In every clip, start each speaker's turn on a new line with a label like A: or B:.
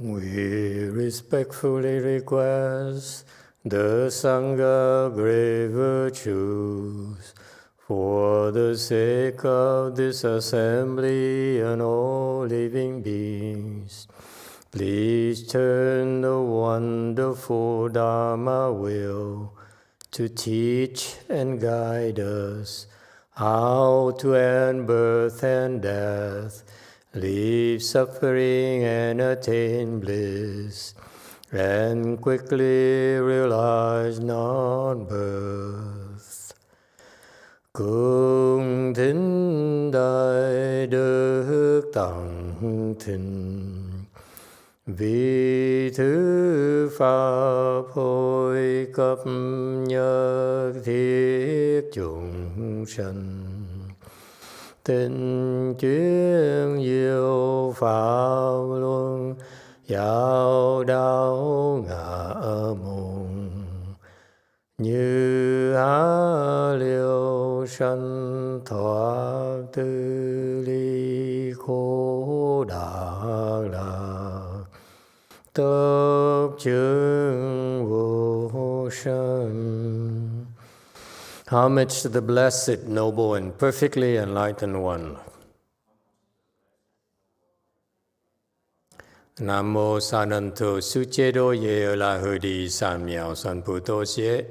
A: We respectfully request the Sangha great virtues for the sake of this assembly and all living beings. Please turn the wonderful Dharma wheel to teach and guide us how to end birth and death, leave suffering and attain bliss, and quickly realize non-birth. Cung thính đại đức tăng thính, vì thứ pháp hội cấp nhất thiết chúng sanh, tình chuyên diệu pháp luân giáo đạo ngã môn, như há liêu sanh thoát tư ly khổ đà lạc, tập chứng vô sanh. Homage to the Blessed, Noble, and Perfectly Enlightened One. Nam mô Sa Nan Tho Su Che Do Ye La Hư Đi San Miao San Pu To Xie.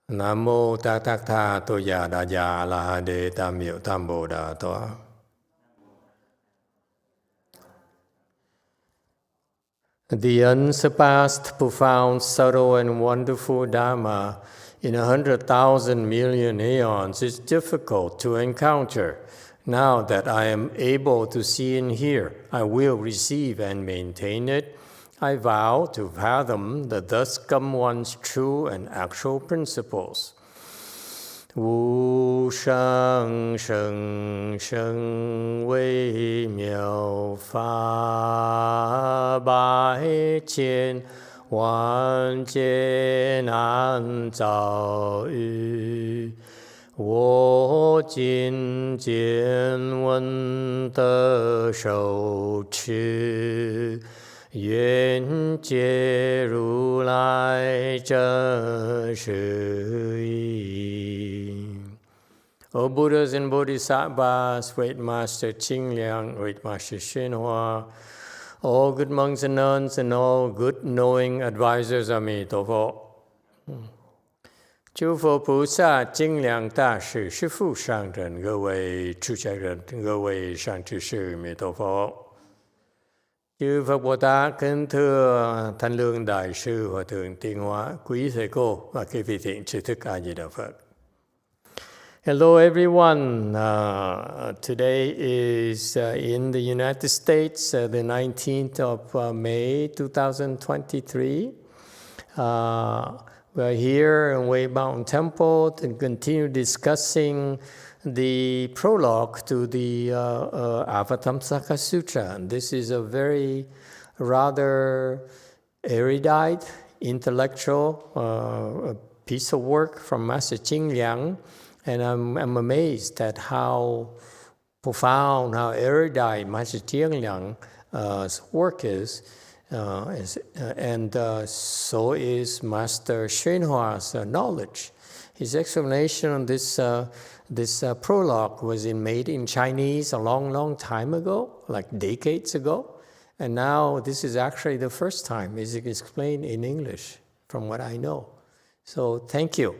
A: Nam mô Ta Tak Tha To Ya Da Ya La Ha De Tam Miệu Tam Bồ Đà Toa. The unsurpassed, profound, subtle, and wonderful Dharma in 100,000 million aeons is difficult to encounter. Now that I am able to see and hear, I will receive and maintain it. I vow to fathom the thus come one's true and actual principles. Wu shang sheng sheng wei miao fa bai qian wan jian an zao yu wo jin jian wen de shou chi yuan jie ru lai zhe shi yi. O Buddhas and Bodhisattvas, Great Master Qingliang, Great Master YongHua, all good monks and nuns, and all good knowing advisors of Emitofuo. 诸佛菩萨、精良大士、师父上人、各位出家人、各位善知识、弥陀佛。Chư Phật Bồ Tát, kính thưa Thanh Lương Đại sư Hòa thượng Tiên Hóa, quý thầy cô và các vị thiện tri thức A Di Đà Phật. Hello everyone. Today is in the United States, the 19th of May 2023. We are here in Wei Mountain Temple to continue discussing the prologue to the Avatamsaka Sutra. And this is a very rather erudite, intellectual piece of work from Master Qingliang. And I'm amazed at how profound, how erudite Master Qingliang's work is. And so is Master YongHua's knowledge. His explanation on this prologue was made in Chinese a long, long time ago, like decades ago. And now this is actually the first time it's explained in English, from what I know. So thank you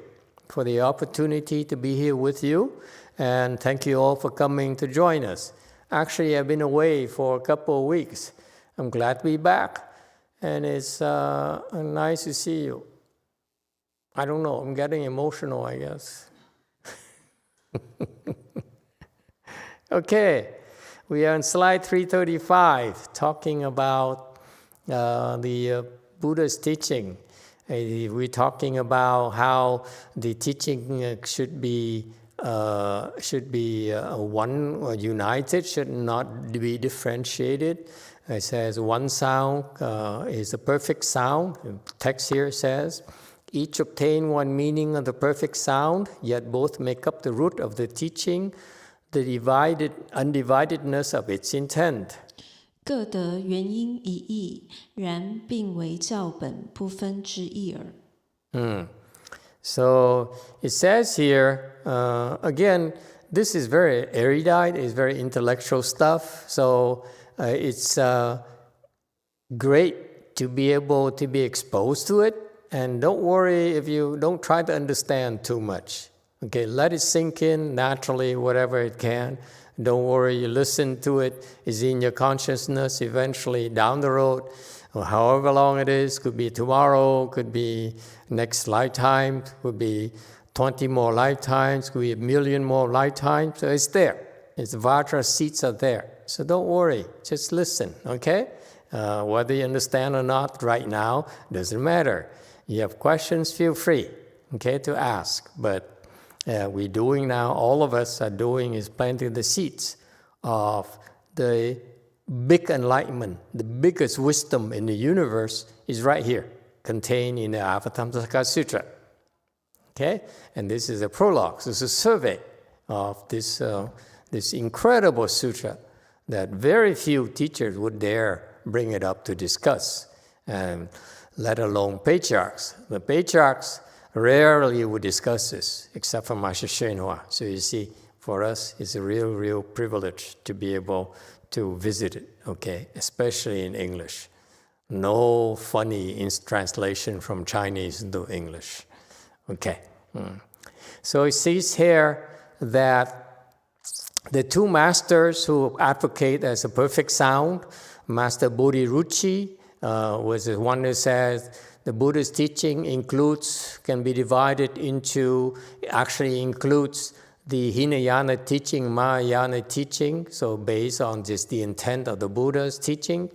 A: for the opportunity to be here with you. And thank you all for coming to join us. Actually, I've been away for a couple of weeks. I'm glad to be back. And it's nice to see you. I don't know, I'm getting emotional, I guess. Okay, we are on slide 335, talking about the Buddha's teaching. We're talking about how the teaching should be one or united, should not be differentiated. It says one sound is a perfect sound. The text here says, each obtain one meaning of the perfect sound, yet both make up the root of the teaching. the undividedness of its intent.
B: 各得原因一义，然并为教本不分之意耳。
A: So it says here, again, this is very erudite, it's very intellectual stuff. So it's great to be able to be exposed to it. And don't worry if you don't try to understand too much. Okay, let it sink in naturally, whatever it can. Don't worry, you listen to it. It's in your consciousness eventually down the road, or however long it is. Could be tomorrow, could be next lifetime, could be 20 more lifetimes, could be 1 million more lifetimes. So it's there. Its Vajra seats are there. So don't worry, just listen, okay? Whether you understand or not right now, doesn't matter. You have questions, feel free, okay, to ask. But we're doing now, all of us are doing is planting the seeds of the big enlightenment, the biggest wisdom in the universe is right here, contained in the Avatamsaka Sutra. Okay? And this is a prologue, this is a survey of this incredible sutra that very few teachers would dare bring it up to discuss, and let alone patriarchs. The patriarchs rarely would discuss this, except for Master YongHua. So you see, for us, it's a real privilege to be able to visit it, okay, especially in English. No funny translation from Chinese into English, okay. So it says here that the two masters who advocate as a perfect sound, Master Bodhiruchi was the one who says the Buddha's teaching can be divided into, actually includes the Hinayana teaching, Mahayana teaching, so based on just the intent of the Buddha's teaching.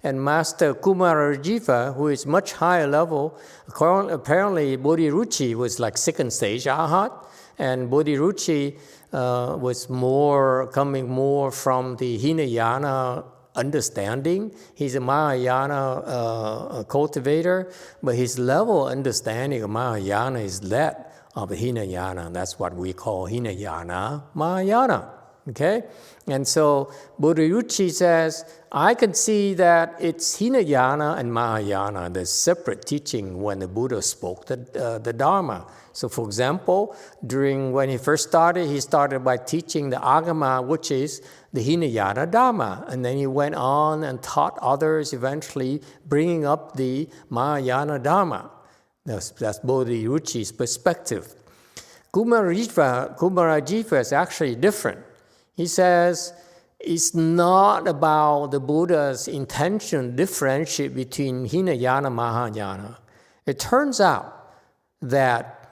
A: And Master Kumarajiva, who is much higher level, apparently Bodhiruchi was like second stage Arhat, and Bodhiruchi was coming more from the Hinayana understanding. He's a Mahayana cultivator, but his level of understanding of Mahayana is that of Hinayana. That's what we call Hinayana Mahayana. Okay? And so Bodhiruchi says, I can see that it's Hinayana and Mahayana, the separate teaching when the Buddha spoke the Dharma. So for example, when he first started, he started by teaching the Agama, which is the Hinayana Dharma. And then he went on and taught others, eventually bringing up the Mahayana Dharma. That's Bodhiruchi's perspective. Kumarajiva is actually different. He says it's not about the Buddha's intention to differentiate between Hinayana and Mahayana. It turns out that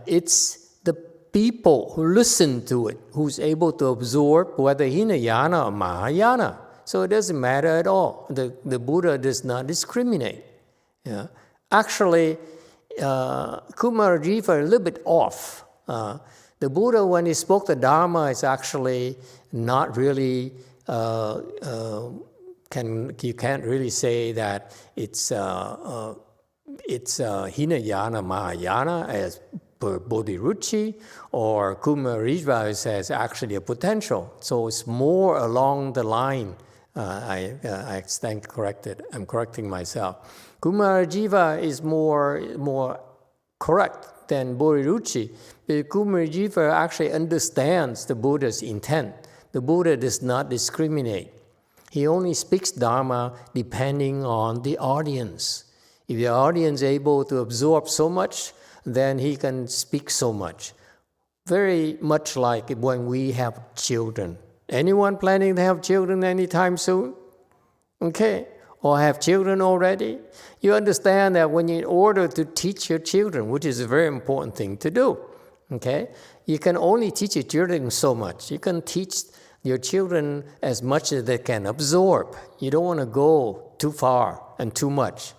A: it's the people who listen to it who's able to absorb whether Hinayana or Mahayana. So it doesn't matter at all. The Buddha does not discriminate. Yeah. Actually, Kumarajiva is a little bit off. The Buddha, when he spoke the Dharma, is actually not really, you can't really say that it's Hinayana Mahayana as per Bodhiruchi, or Kumarajiva says actually a potential. So it's more along the line. I stand corrected. I'm correcting myself. Kumarajiva is more correct than Bodhiruchi. But Kumarajiva actually understands the Buddha's intent. The Buddha does not discriminate. He only speaks Dharma depending on the audience. If the audience is able to absorb so much, then he can speak so much. Very much like when we have children. Anyone planning to have children anytime soon? Okay. Or have children already? You understand that in order to teach your children, which is a very important thing to do, okay? You can only teach your children so much. You can teach your children as much as they can absorb. You don't want to go too far and too much,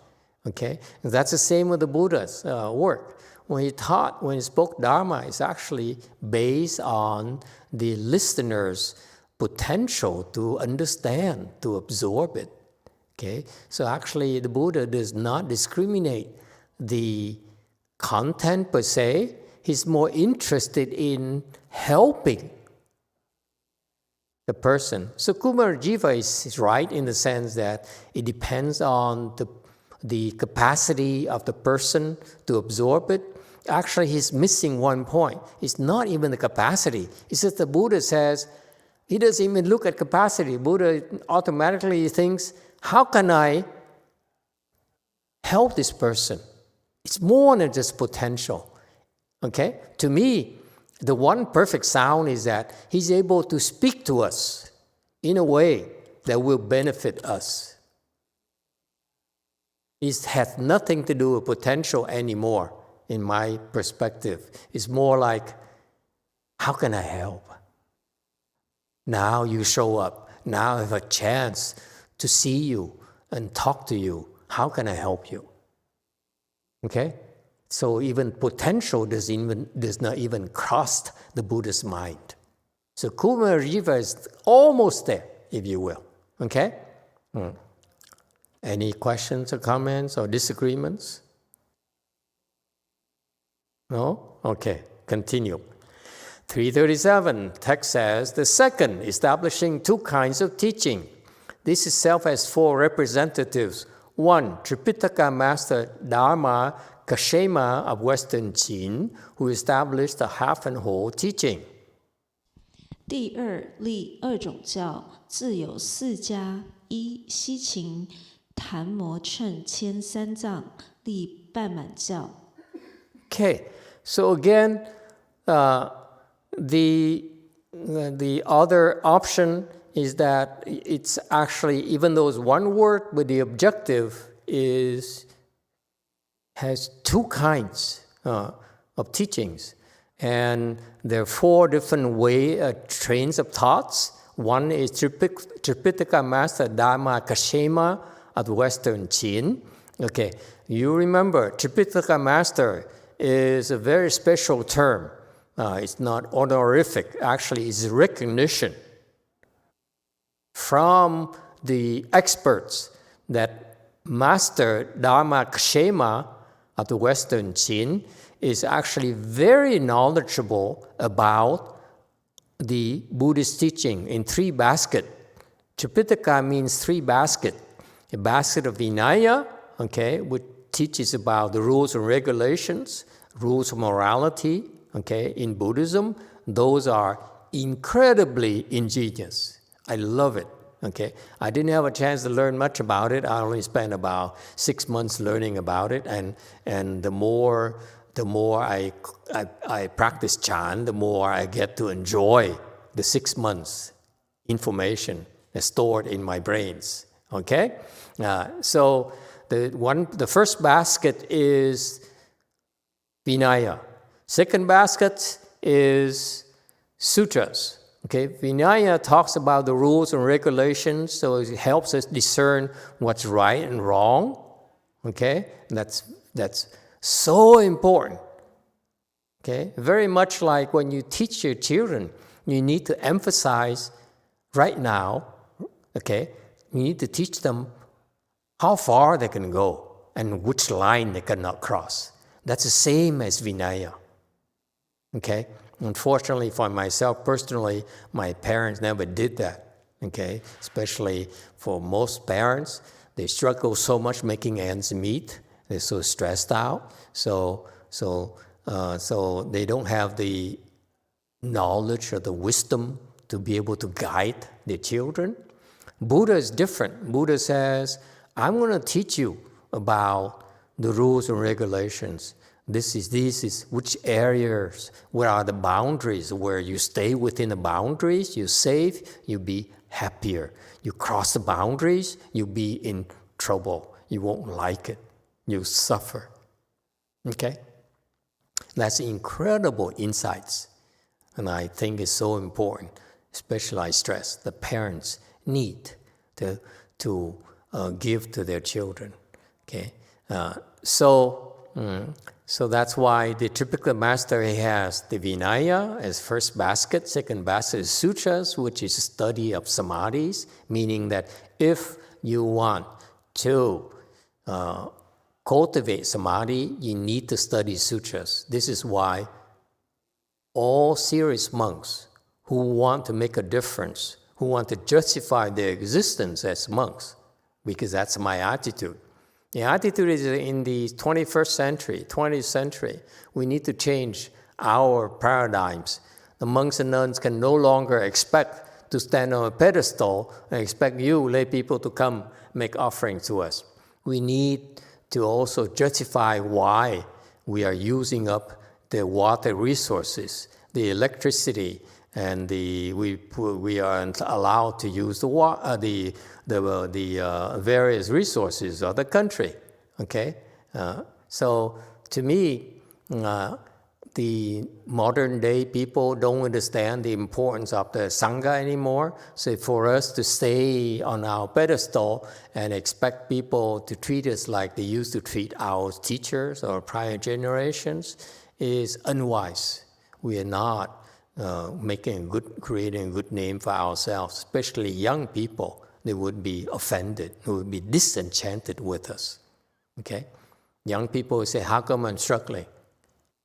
A: okay? And that's the same with the Buddha's work. When he spoke Dharma, it's actually based on the listener's potential to understand, to absorb it. Okay, so actually the Buddha does not discriminate the content per se. He's more interested in helping the person. So Kumara Jiva is right in the sense that it depends on the capacity of the person to absorb it. Actually, he's missing one point. It's not even the capacity. It's just the Buddha says, he doesn't even look at capacity. Buddha automatically thinks, how can I help this person? It's more than just potential. Okay? To me, the one perfect sound is that he's able to speak to us in a way that will benefit us. It has nothing to do with potential anymore, in my perspective. It's more like, how can I help? Now you show up. Now I have a chance to see you and talk to you. How can I help you? Okay? So even potential does not even cross the Buddha's mind. So Kumara Jiva is almost there, if you will. Okay? Any questions or comments or disagreements? No? Okay, continue. 337, text says, the second, establishing two kinds of teaching. This itself has four representatives. One, Tripitaka master Dharma Kashema of Western Qin, who established the half and whole teaching.
B: 第二，立二种教，自有四家：一、西秦昙摩乘迁三藏，立半满教。
A: Okay, so again, the other option is that it's actually, even though it's one word, but the objective has two kinds of teachings. And there are four different trains of thoughts. One is Tripitaka Master Dharma Kashema of Western Qin. Okay, you remember, Tripitaka Master is a very special term. It's not honorific. Actually, it's recognition from the experts that Master Dharma Kashema of the Western Qin is actually very knowledgeable about the Buddhist teaching in three baskets. Tripitaka means three baskets. A basket of Vinaya, okay, which teaches about the rules and regulations, rules of morality, okay, in Buddhism. Those are incredibly ingenious. I love it. Okay, I didn't have a chance to learn much about it. I only spent about 6 months learning about it, and the more I practice Chan, the more I get to enjoy the 6 months information that's stored in my brains. Okay, so the first basket is Vinaya. Second basket is sutras. Okay, Vinaya talks about the rules and regulations, so it helps us discern what's right and wrong. Okay, that's so important. Okay, very much like when you teach your children, you need to emphasize right now. Okay, you need to teach them how far they can go and which line they cannot cross. That's the same as Vinaya. Okay. Unfortunately for myself personally, my parents never did that, okay? Especially for most parents, they struggle so much making ends meet. They're so stressed out. So they don't have the knowledge or the wisdom to be able to guide their children. Buddha is different. Buddha says, I'm going to teach you about the rules and regulations. This is which areas, where are the boundaries, where you stay within the boundaries, you're safe, you'll be happier. You cross the boundaries, you'll be in trouble. You won't like it. You'll suffer. Okay? That's incredible insights. And I think it's so important, especially I stress, the parents need to give to their children. Okay? So that's why the typical master, he has the Vinaya as first basket. Second basket is sutras, which is a study of samadhis, meaning that if you want to cultivate samadhi, you need to study sutras. This is why all serious monks who want to make a difference who want to justify their existence as monks, because that's my attitude. The attitude is in the 21st century, 20th century, we need to change our paradigms. The monks and nuns can no longer expect to stand on a pedestal and expect you, lay people, to come make offerings to us. We need to also justify why we are using up the water resources, the electricity, and we aren't allowed to use the various resources of the country. Okay, so to me, the modern day people don't understand the importance of the Sangha anymore. So for us to stay on our pedestal and expect people to treat us like they used to treat our teachers or prior generations is unwise. We are not creating a good name for ourselves, especially young people. They would be offended, they would be disenchanted with us. Okay, young people will say, "How come I'm struggling?"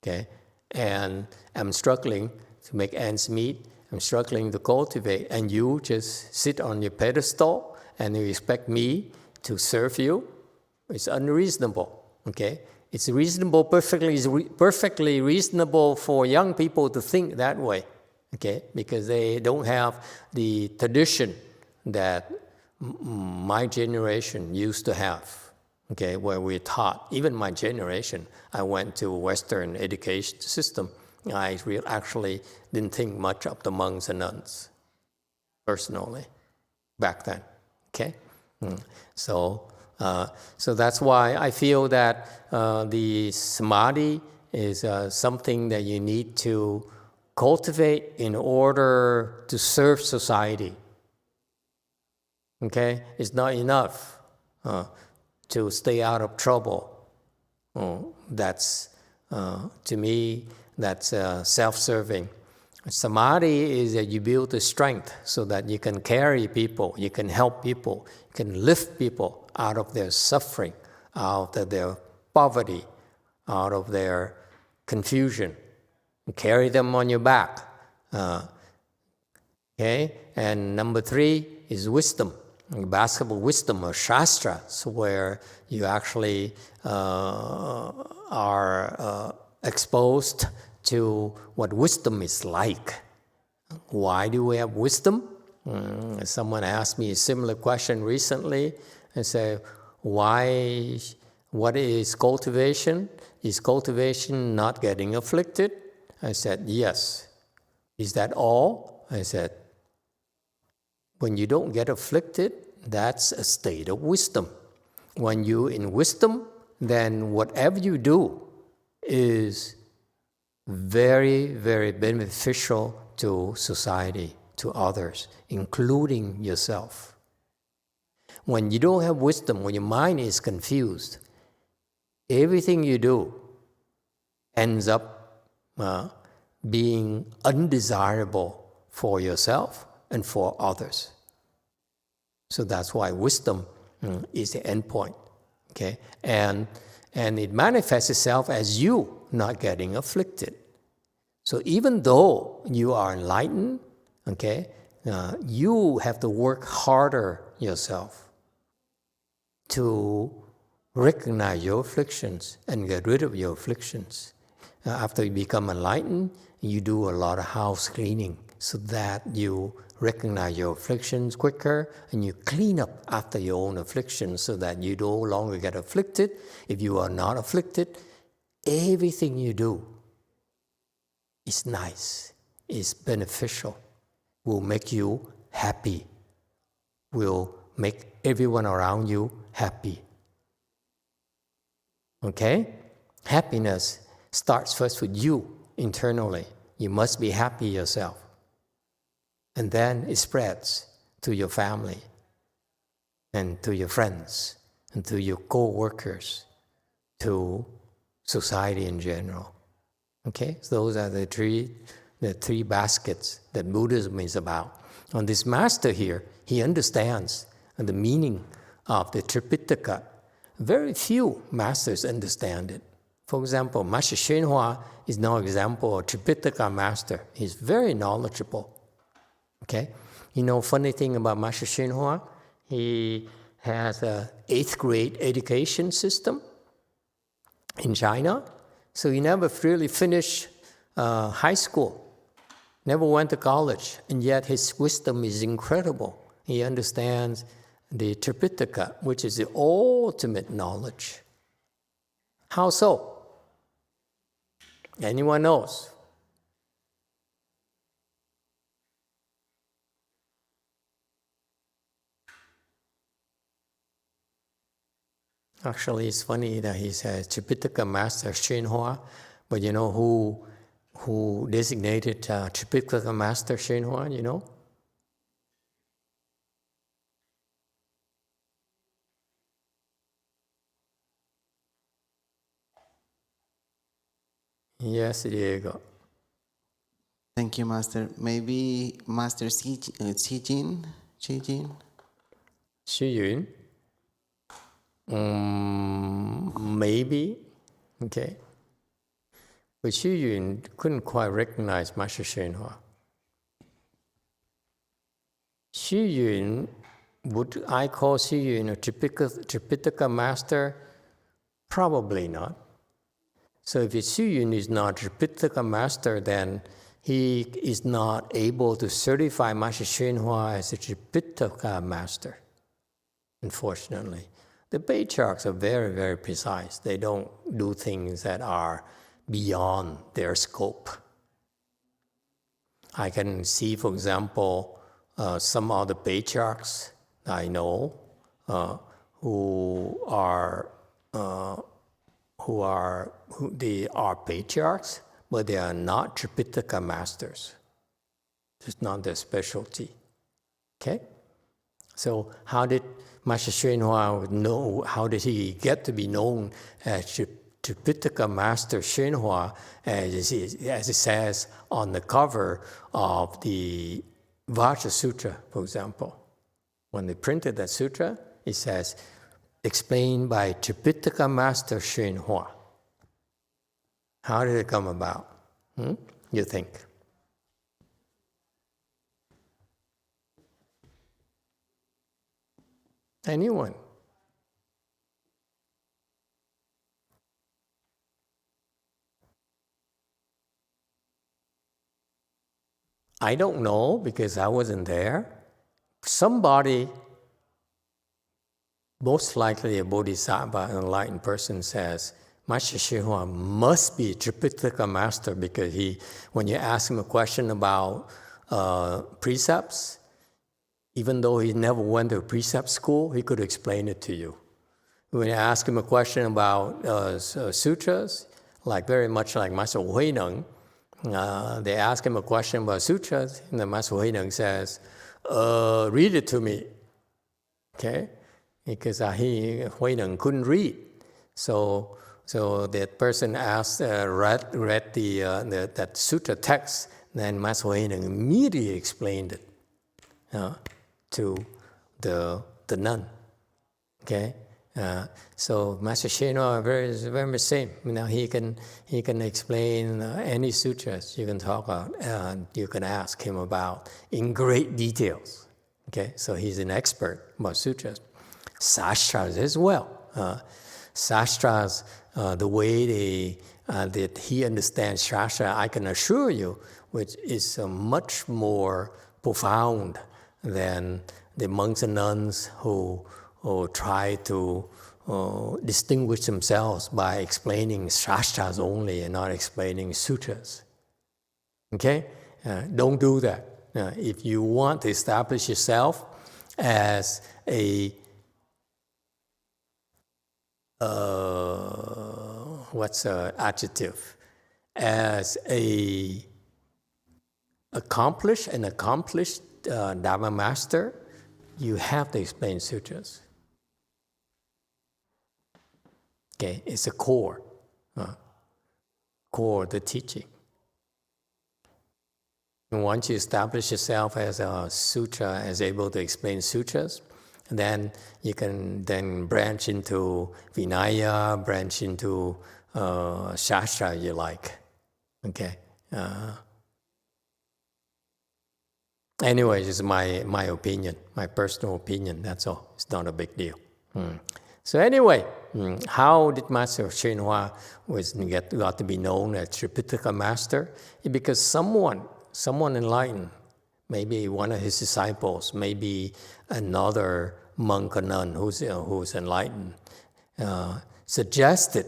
A: Okay, and I'm struggling to make ends meet. I'm struggling to cultivate, and you just sit on your pedestal and you expect me to serve you. It's unreasonable. Okay. It's reasonable, perfectly reasonable for young people to think that way, okay? Because they don't have the tradition that my generation used to have, okay? Where we're taught, even my generation, I went to a Western education system. I actually didn't think much of the monks and nuns, personally, back then, okay? So that's why I feel that the samadhi is something that you need to cultivate in order to serve society. Okay? It's not enough to stay out of trouble. That's, to me, that's self-serving. Samadhi is that you build the strength so that you can carry people, you can help people, you can lift people out of their suffering, out of their poverty, out of their confusion. You carry them on your back. Okay? And number 3 is wisdom, basketball wisdom or shastras, where you actually are exposed to what wisdom is like. Why do we have wisdom? Someone asked me a similar question recently. I said, what is cultivation? Is cultivation not getting afflicted? I said, yes. Is that all? I said, when you don't get afflicted, that's a state of wisdom. When you're in wisdom, then whatever you do is very, very beneficial to society, to others, including yourself. When you don't have wisdom, when your mind is confused, everything you do ends up being undesirable for yourself and for others. So that's why wisdom is the end point. Okay? And it manifests itself as you not getting afflicted. So even though you are enlightened, okay, you have to work harder yourself to recognize your afflictions and get rid of your afflictions. After you become enlightened, you do a lot of house cleaning so that you recognize your afflictions quicker and you clean up after your own afflictions so that you no longer get afflicted. If you are not afflicted, everything you do is nice, is beneficial, will make you happy, will make everyone around you happy. Okay? Happiness starts first with you internally. You must be happy yourself. And then it spreads to your family and to your friends and to your co-workers, to society in general. Okay? So those are the three baskets that Buddhism is about. And this master here, he understands the meaning of the Tripitaka. Very few masters understand it. For example, Master YongHua is no example of Tripitaka master. He's very knowledgeable. Okay? You know, funny thing about Master YongHua, he has an 8th grade education system in China. So he never really finished high school, never went to college, and yet his wisdom is incredible. He understands the Tripitaka, which is the ultimate knowledge. How so? Anyone knows? Actually, it's funny that he says Tripitaka Master YongHua, but you know who designated Tripitaka Master YongHua, you know? Yes, Diego.
C: Thank you, Master. Maybe Master Xi Jin?
A: Xu Yun? Maybe, okay. But Xu Yun couldn't quite recognize Master YongHua. Xu Yun, would I call Xu Yun a Tripitaka master? Probably not. So if Xu Yun is not Tripitaka master, then he is not able to certify Master YongHua as a Tripitaka master, unfortunately. The patriarchs are very, very precise. They don't do things that are beyond their scope. I can see, for example, some of the patriarchs I know who they are patriarchs, but they are not Tripitaka masters. It's not their specialty. Okay? So how did Master YongHua know, how did he get to be known as Tripitaka Master YongHua, as it says on the cover of the Vajra Sutra, for example? When they printed that sutra, it says, explained by Tripitaka Master YongHua. How did it come about? You think? Anyone? I don't know because I wasn't there. Somebody, most likely a bodhisattva, an enlightened person, says, Master YongHua must be Tripitaka master because when you ask him a question about precepts, even though he never went to a precept school, he could explain it to you. When you ask him a question about sutras, very much like Master Huineng, they ask him a question about sutras, and the Master Huineng says, read it to me, okay? Because Huineng couldn't read. So that person asked, read that sutra text, then Master Huineng immediately explained it to the nun, okay? So Master YongHua is very the same. He can explain any sutras you can talk about, you can ask him about in great details. Okay, so he's an expert about sutras, sastras as well. Sastras, the way that he understands shastra, I can assure you, which is much more profound than the monks and nuns who try to distinguish themselves by explaining shastras only and not explaining sutras. Okay? Don't do that. If you want to establish yourself as a what's an adjective? As an accomplished Dharma master, you have to explain sutras. Okay, it's a core of the teaching. And once you establish yourself as a sutra, as able to explain sutras, then you can then branch into Vinaya, branch into Shastra you like. Okay. Anyways, it's my opinion, my personal opinion, that's all. It's not a big deal. So anyway, how did Master YongHua got to be known as Tripitaka Master? Because someone enlightened, maybe one of his disciples, maybe another monk or nun who's enlightened, suggested,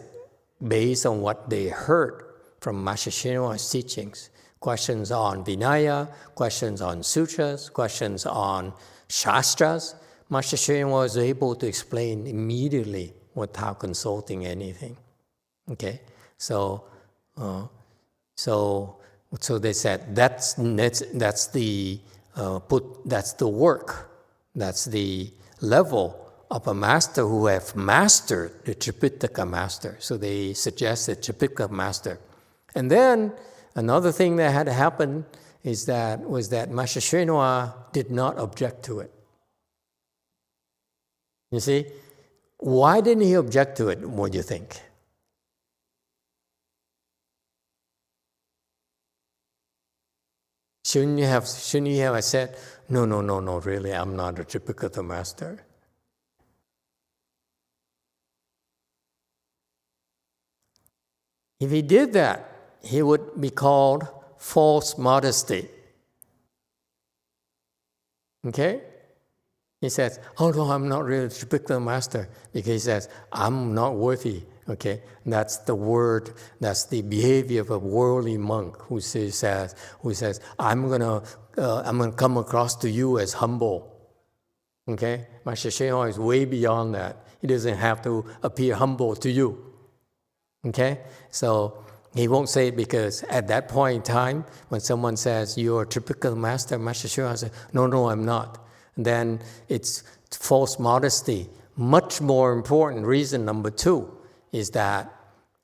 A: based on what they heard from Master YongHua's teachings, questions on Vinaya, questions on sutras, questions on shastras, Master YongHua was able to explain immediately without consulting anything. Okay, so they said that's the work, that's the level of a master who have mastered the Tripitaka master. So they suggested Tripitaka master, and then another thing that had happened was that Master YongHua did not object to it. You see, why didn't he object to it? What do you think? Shouldn't you have said, no, really, I'm not a Tripitaka master? If he did that, he would be called false modesty. Okay? He says, oh no, I'm not really a Tripitaka master, because he says, I'm not worthy. Okay? That's the word, that's the behavior of a worldly monk who says, I'm gonna come across to you as humble. Okay? Master YongHua is way beyond that. He doesn't have to appear humble to you. Okay? So he won't say it, because at that point in time, when someone says, you're a Tripitaka master, Master YongHua says, no, I'm not. Then it's false modesty. Much more important reason, number 2, is that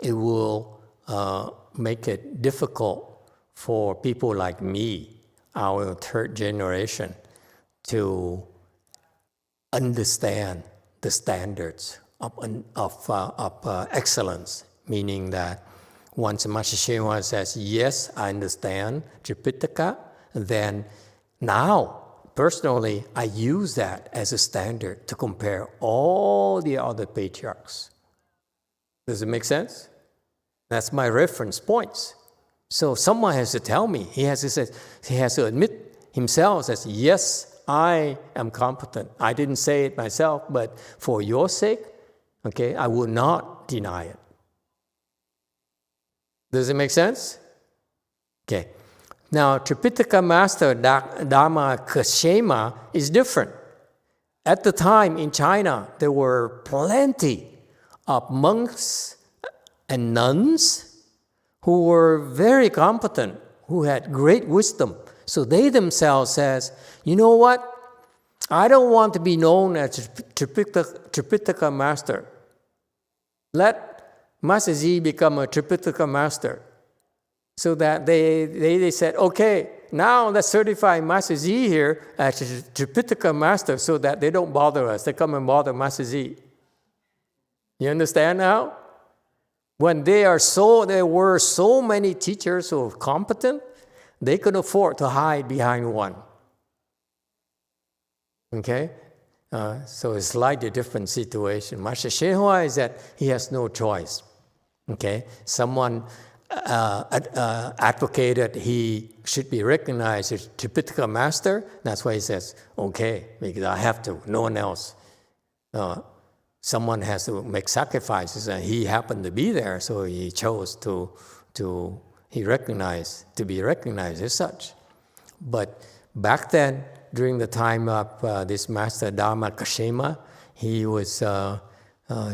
A: it will make it difficult for people like me, our third generation, to understand the standards of excellence. Meaning that once Master YongHua says, yes, I understand Tripitaka, then now, personally, I use that as a standard to compare all the other patriarchs. Does it make sense? That's my reference points. So someone has to tell me. He has to admit himself as, yes, I am competent. I didn't say it myself, but for your sake, okay, I will not deny it. Does it make sense? Okay. Now, Tripitaka Master Dharma Kashema is different. At the time in China, there were plenty of monks and nuns who were very competent, who had great wisdom. So they themselves says, you know what? I don't want to be known as Tripitaka Master. Let Master Z become a Tripitaka master. So that they said, okay, now let's certify Master Z here as a Tripitaka master so that they don't bother us. They come and bother Master Z. You understand now? When there were so many teachers who were competent, they could afford to hide behind one. Okay? So it's slightly different situation. Master YongHua is that he has no choice. Okay? Someone advocated he should be recognized as Tripitaka master. That's why he says, okay, because I have to, no one else. Someone has to make sacrifices, and he happened to be there, so he chose to be recognized as such. But back then, during the time of this Master Dharma Kashema, he was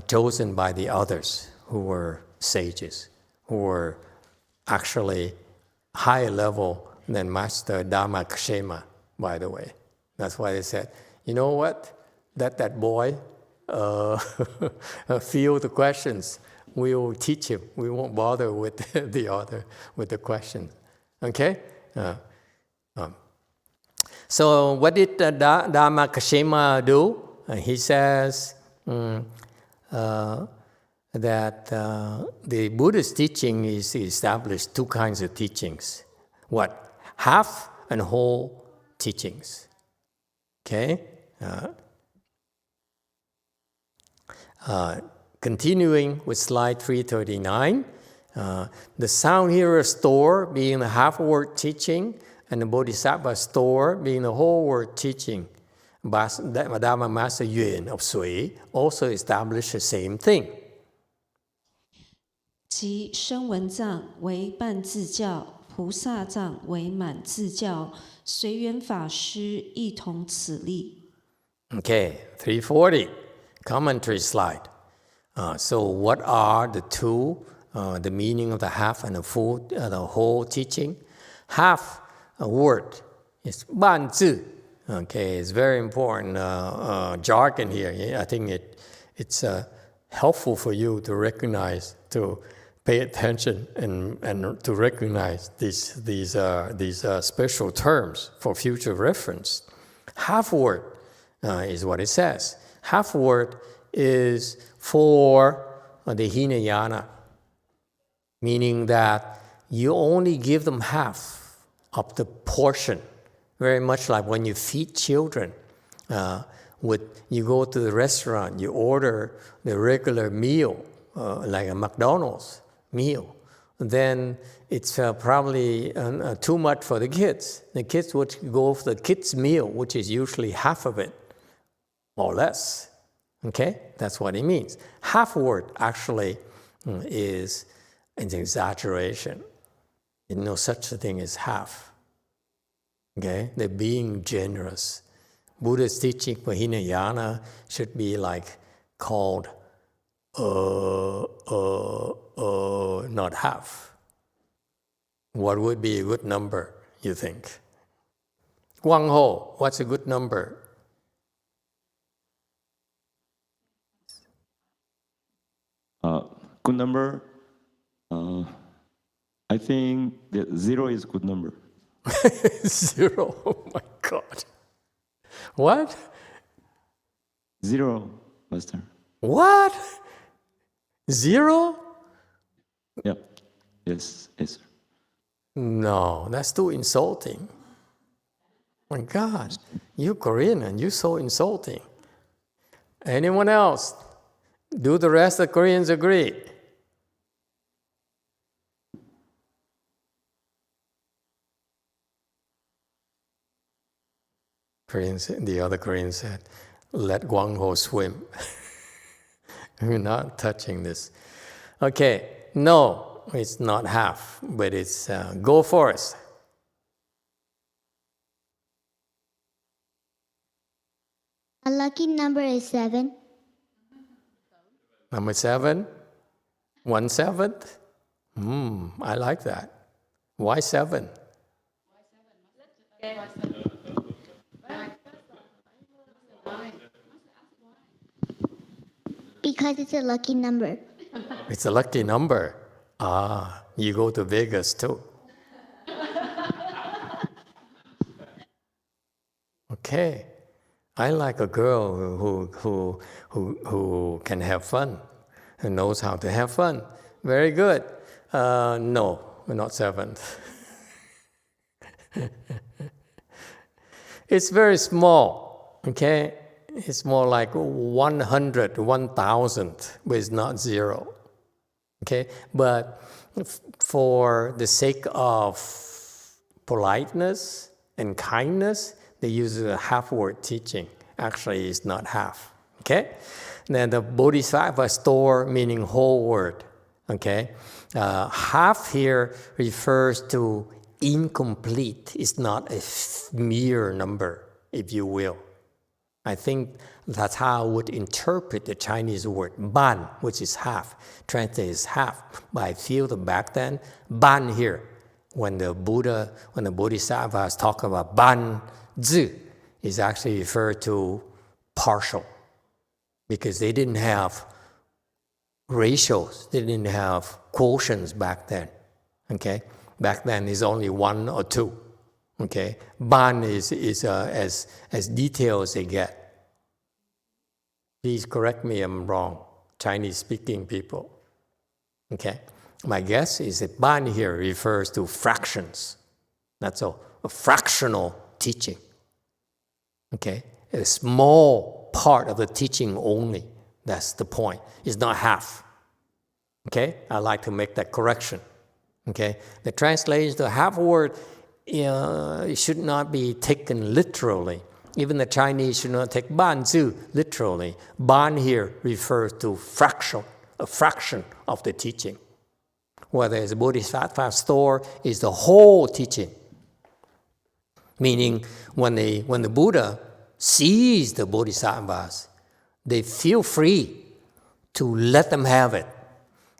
A: chosen by the others who were sages, who were actually higher level than Master Dharma Kashema, by the way. That's why they said, you know what? Let that boy feel the questions. We will teach him. We won't bother with the questions. Okay? So what did Dharma Kashema do? He says that the Buddhist teaching is established 2 kinds of teachings. What? Half and whole teachings. Okay? Continuing with slide 339, the sound hearer store being the half-word teaching, and the Bodhisattva store being the whole word teaching. Dharma Master Yuan of Sui also established the same thing.
B: 即声闻藏为半自教，菩萨藏为满自教，随缘法师一同此例。
A: Okay, 340, commentary slide. So what are the two, the meaning of the half and the full, the whole teaching? Half a word is 半字. Okay, it's very important jargon here. I think it's helpful for you to recognize, to pay attention and to recognize these special terms for future reference. Half word is what it says. Half word is for the Hinayana, meaning that you only give them half of the portion. Very much like when you feed children. You go to the restaurant, you order the regular meal, like a McDonald's meal. Then it's probably too much for the kids. The kids would go for the kids' meal, which is usually half of it, or less. Okay? That's what it means. Half word actually is an exaggeration. There's no such a thing as half. Okay? They're being generous. Buddha's teaching for Hinayana should be like called not half. What would be a good number, you think? YongHua, what's a good number?
D: Good number? I think that 0 is good number.
A: 0, oh my God. What?
D: 0, Master.
A: What? 0?
D: Yeah. Yes, sir.
A: No, that's too insulting. My God, you Korean and you're so insulting. Anyone else? Do the rest of the Koreans agree? The other Korean said, let YongHua swim. We're not touching this. Okay, no, it's not half, but it's go for it.
E: A lucky number is 7.
A: Number 7? 1/7? I like that. Why 7?
E: Because it's a lucky number.
A: It's a lucky number. You go to Vegas too. Okay. I like a girl who can have fun, who knows how to have fun. Very good. No, we're not 7. It's very small, okay? It's more like 100, 1,000, but it's not 0, okay? But for the sake of politeness and kindness, they use a half-word teaching. Actually, it's not half, okay? Then the Bodhisattva store meaning whole word, okay? Half here refers to incomplete. It's not a mere number, if you will. I think that's how I would interpret the Chinese word ban, which is half. Translated as half. But I feel that back then, ban here, when the Bodhisattvas talk about ban zi, is actually referred to partial. Because they didn't have ratios, they didn't have quotients back then. Okay? Back then is only 1 or 2. Okay, ban is as detailed as they get. Please correct me if I'm wrong, Chinese-speaking people. Okay, my guess is that ban here refers to fractions. That's all, a fractional teaching Okay? A small part of the teaching only. That's the point. It's not half. Okay? I like to make that correction. Okay? The translation to half word it should not be taken literally. Even the Chinese should not take ban zu literally. Ban here refers to a fraction of the teaching. Whereas the Bodhisattva store is the whole teaching. Meaning, when the Buddha sees the Bodhisattvas, they feel free to let them have it.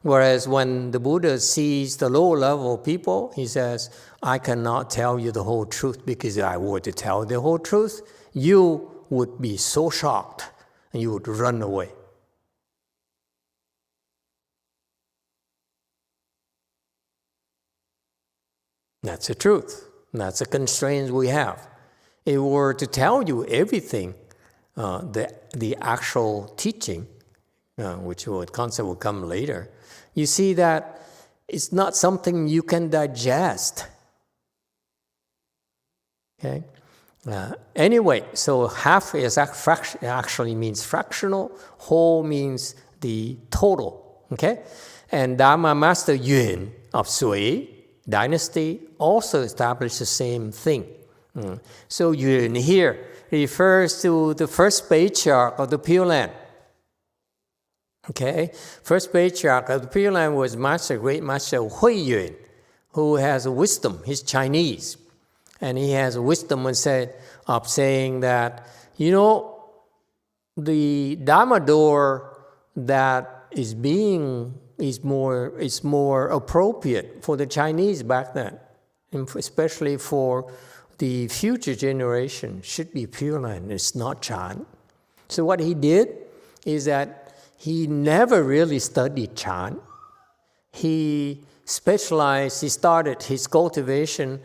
A: Whereas when the Buddha sees the lower level people, he says, I cannot tell you the whole truth, because if I were to tell the whole truth, you would be so shocked and you would run away. That's the truth. That's the constraints we have. If we were to tell you everything, the actual teaching, which concept will come later, you see that it's not something you can digest. Okay? Anyway, so half is actually means fractional, whole means the total. Okay? And Dharma Master Yuan of Sui dynasty also established the same thing. So Yuan here refers to the first patriarch of the Pure Land. Okay, first patriarch of the Pure Land was great master Hui Yuan, who has wisdom. He's Chinese, and he has wisdom of saying that, the Dharma door that is more appropriate for the Chinese back then, and especially for the future generation, should be Pure Land. It's not Chan. So what he did is that he never really studied Chan. He specialized, he started his cultivation,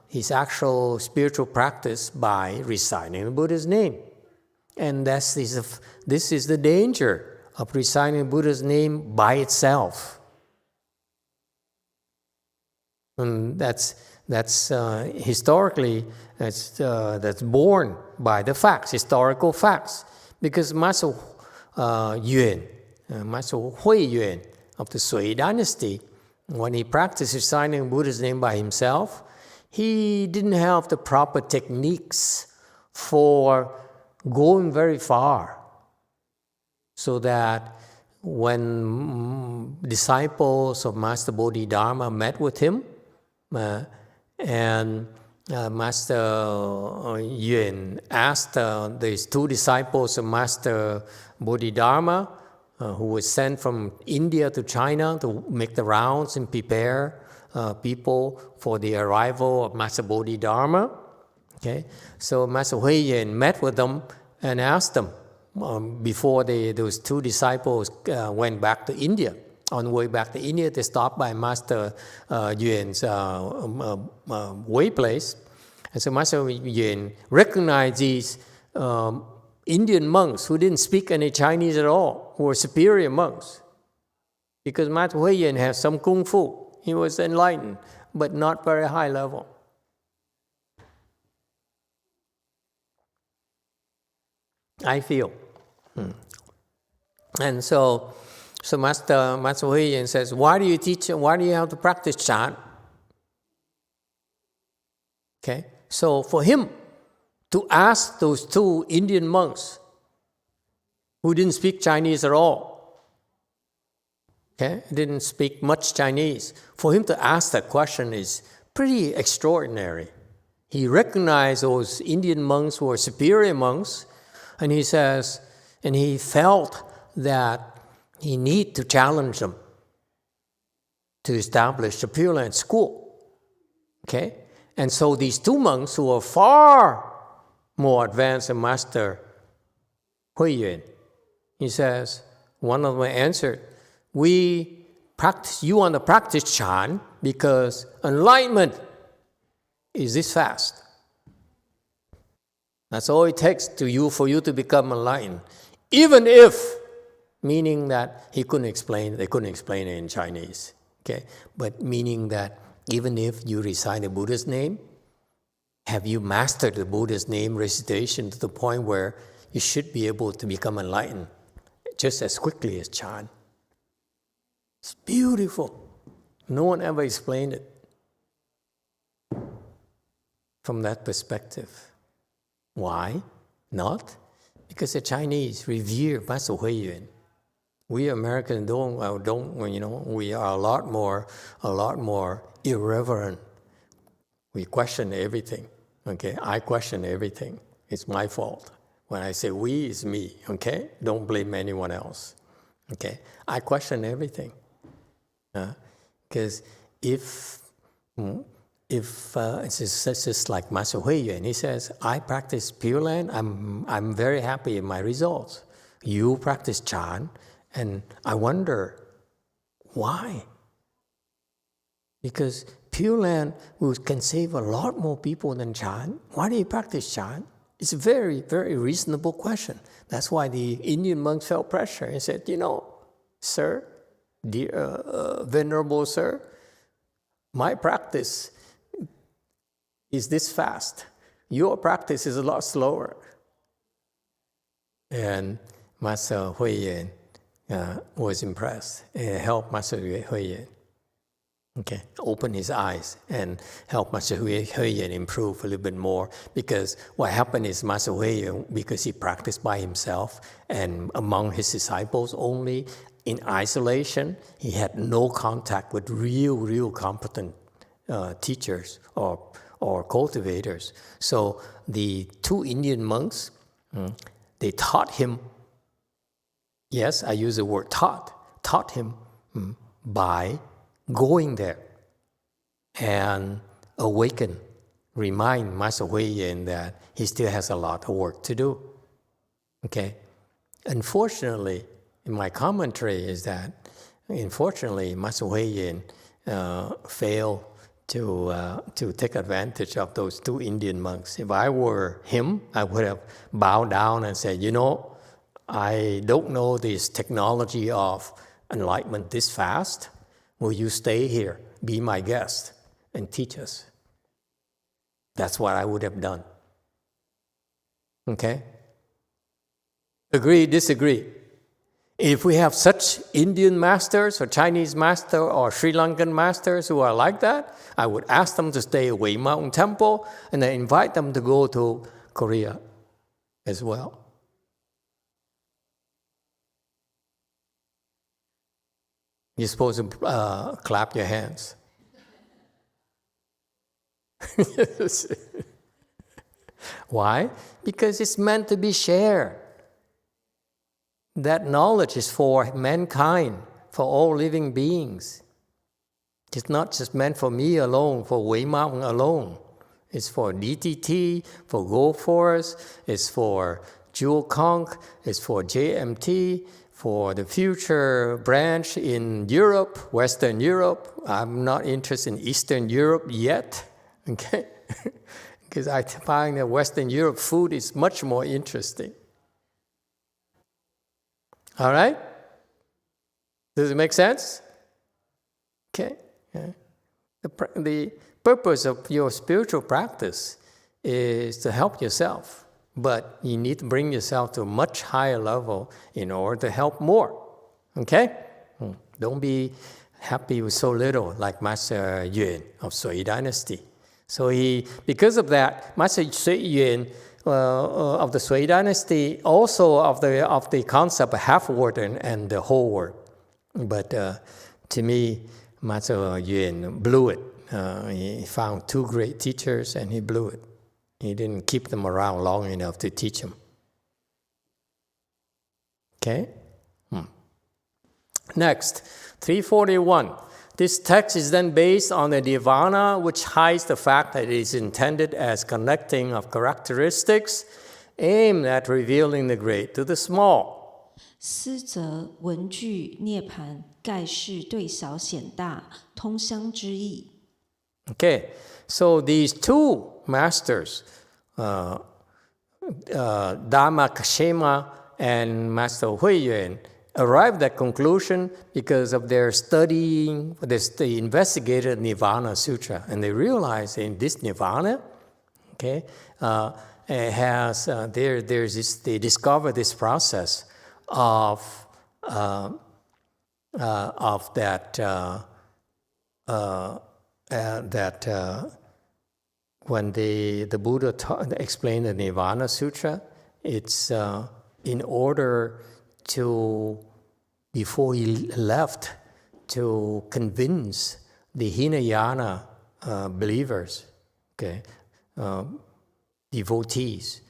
A: his actual spiritual practice by reciting the Buddha's name. And this is the danger of reciting Buddha's name by itself. And that's historically, that's born by the facts, historical facts. Because Master Master Hui Yuan of the Sui dynasty, when he practiced reciting Buddha's name by himself, he didn't have the proper techniques for going very far. So that when disciples of Master Bodhidharma met with him, and Master Yuan asked these two disciples of Master Bodhidharma, who was sent from India to China to make the rounds and prepare people for the arrival of Master Bodhidharma. Okay, so Master Hui Yuan met with them and asked them before those two disciples went back to India. On the way back to India, they stopped by Master Yuan's way place. And so Master Yuan recognized these Indian monks who didn't speak any Chinese at all, who were superior monks. Because Master Hui Yuan had some kung fu. He was enlightened, but not very high level. I feel. And so Master Hui Yuan says, why do you have to practice chant? Okay, so for him to ask those two Indian monks who didn't speak Chinese at all, okay, didn't speak much Chinese, for him to ask that question is pretty extraordinary. He recognized those Indian monks who were superior monks, and he says, and he felt that he need to challenge them to establish a Pure Land school. Okay? And so these two monks who are far more advanced than Master Hui Yuan, he says, one of them answered, you want to practice Chan because enlightenment is this fast. That's all it takes for you to become enlightened. Even if, meaning that they couldn't explain it in Chinese. Okay? But meaning that even if you recite the Buddha's name, Have you mastered the Buddha's name recitation to the point where you should be able to become enlightened just as quickly as Chan? It's beautiful. No one ever explained it from that perspective. Why not? Because the Chinese revere Master Huiyuan. We Americans don't, we are a lot more irreverent. We question everything, okay? I question everything. It's my fault. When I say we, it's me, okay? Don't blame anyone else, okay? I question everything. Because if it's just like Master Huiyuan, he says, I practice Pure Land, I'm very happy in my results. You practice Chan, and I wonder why. Because Pure Land can save a lot more people than Chan. Why do you practice Chan? It's a very, very reasonable question. That's why the Indian monks felt pressure and said, sir, dear, venerable sir, my practice is this fast. Your practice is a lot slower. And Master Huiyuan was impressed. It helped Master Huiyuan. Okay, open his eyes and help Master Huiyuan improve a little bit more. Because what happened is Master Huiyuan, because he practiced by himself and among his disciples only, in isolation, he had no contact with real competent teachers or cultivators. So the two Indian monks, they taught him, yes, I use the word taught him by going there and remind Master Huiyuan that he still has a lot of work to do. Okay? Unfortunately, in my commentary is that, unfortunately, Master Huiyuan failed to take advantage of those two Indian monks. If I were him, I would have bowed down and said, I don't know this technology of enlightenment this fast. Will you stay here, be my guest, and teach us? That's what I would have done. Okay? Agree, disagree? If we have such Indian masters or Chinese masters or Sri Lankan masters who are like that, I would ask them to stay at Wei Mountain Temple and then invite them to go to Korea as well. You're supposed to clap your hands. Why? Because it's meant to be shared. That knowledge is for mankind, for all living beings. It's not just meant for me alone, for Wei Mountain alone. It's for DTT, for Gold Forest, it's for Jewel Conch, it's for JMT, for the future branch in Europe, Western Europe. I'm not interested in Eastern Europe yet, okay? Because I find that Western Europe food is much more interesting. All right? Does it make sense? Okay. Yeah. The purpose of your spiritual practice is to help yourself, but you need to bring yourself to a much higher level in order to help more. Okay? Don't be happy with so little, like Master Yuan of Sui Dynasty. So because of that, Master Yuan of the Sui Dynasty, also of the concept of half word and the whole word. But to me, Master Yuan blew it. He found two great teachers and he blew it. He didn't keep them around long enough to teach them. Okay? Next, 341. This text is then based on the Nirvana, which hides the fact that it is intended as connecting of characteristics aimed at revealing the great to the small.
B: 思则文句涅槃，盖是对小显大，通相之意。
A: Okay, so these two masters, Dharma Kashema and Master Huiyuan, arrived at conclusion because of their studying, they investigated Nirvana Sutra, and they realized in this Nirvana, Okay, it has there's this. They discover this process of when the Buddha explained the Nirvana Sutra, it's in order to, before he left, to convince the Hinayana believers, okay, devotees,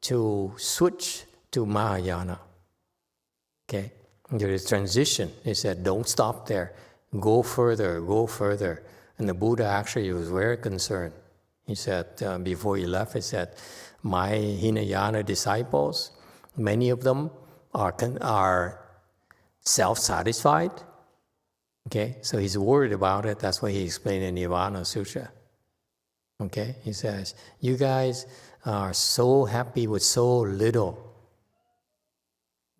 A: to switch to Mahayana. Okay, there is transition. He said, don't stop there. Go further, go further. And the Buddha actually was very concerned. He said, before he left, he said, my Hinayana disciples, many of them are self-satisfied. Okay, so he's worried about it. That's why he explained in Nirvana Sutra. Okay, he says, you guys are so happy with so little.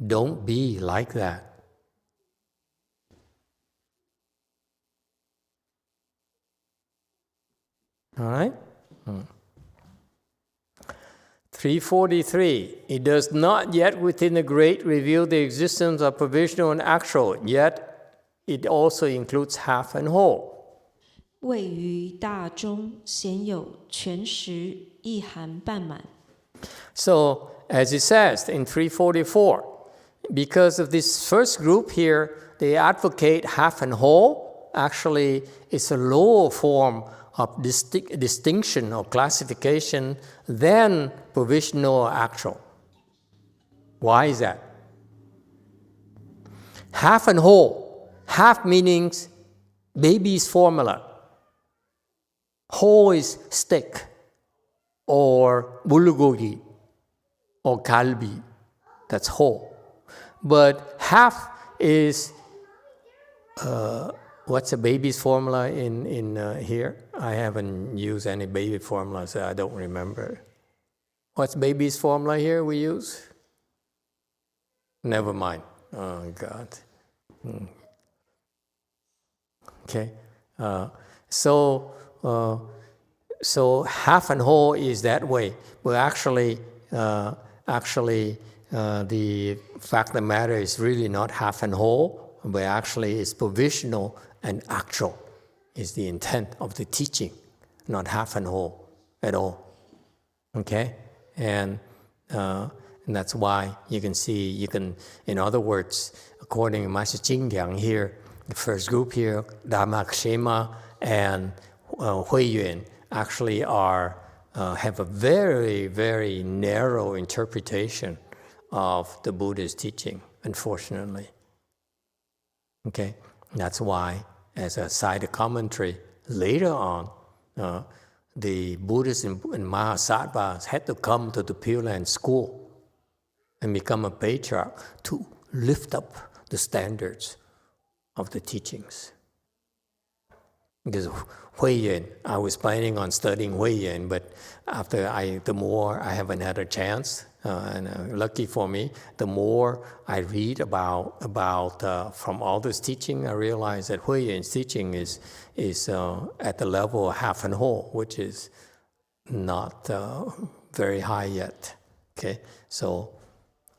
A: Don't be like that. All right? 343. It does not yet within the great reveal the existence of provisional and actual, yet it also includes half and whole.
B: 位于大中鲜有全实意含半满。
A: So, as it says in 344, because of this first group here, they advocate half and whole. Actually, it's a lower form of distinction or classification than provisional or actual. Why is that? Half and whole. Half means baby's formula. Whole is stick or bulgogi or kalbi. That's whole. But half is, what's a baby's formula in here? I haven't used any baby formula, so I don't remember. What's baby's formula here we use? Never mind. Oh, God. Okay. So half and whole is that way. But actually, the fact of the matter is really not half and whole, but actually it's provisional and actual is the intent of the teaching, not half and whole at all. Okay? And that's why you can see, in other words, according to Master Jingyang here, the first group here, Dharma Kshema and Huiyuan, actually have a very, very narrow interpretation of the Buddha's teaching, unfortunately. Okay? That's why, as a side commentary, later on, the Buddhists and Mahasattvas had to come to the Pure Land school and become a patriarch to lift up the standards of the teachings. Because Huiyuan, I was planning on studying Huiyuan, but the more I haven't had a chance, and lucky for me, the more I read about from all this teaching, I realize that Huiyuan's teaching is at the level of half and whole, which is not very high yet. Okay, so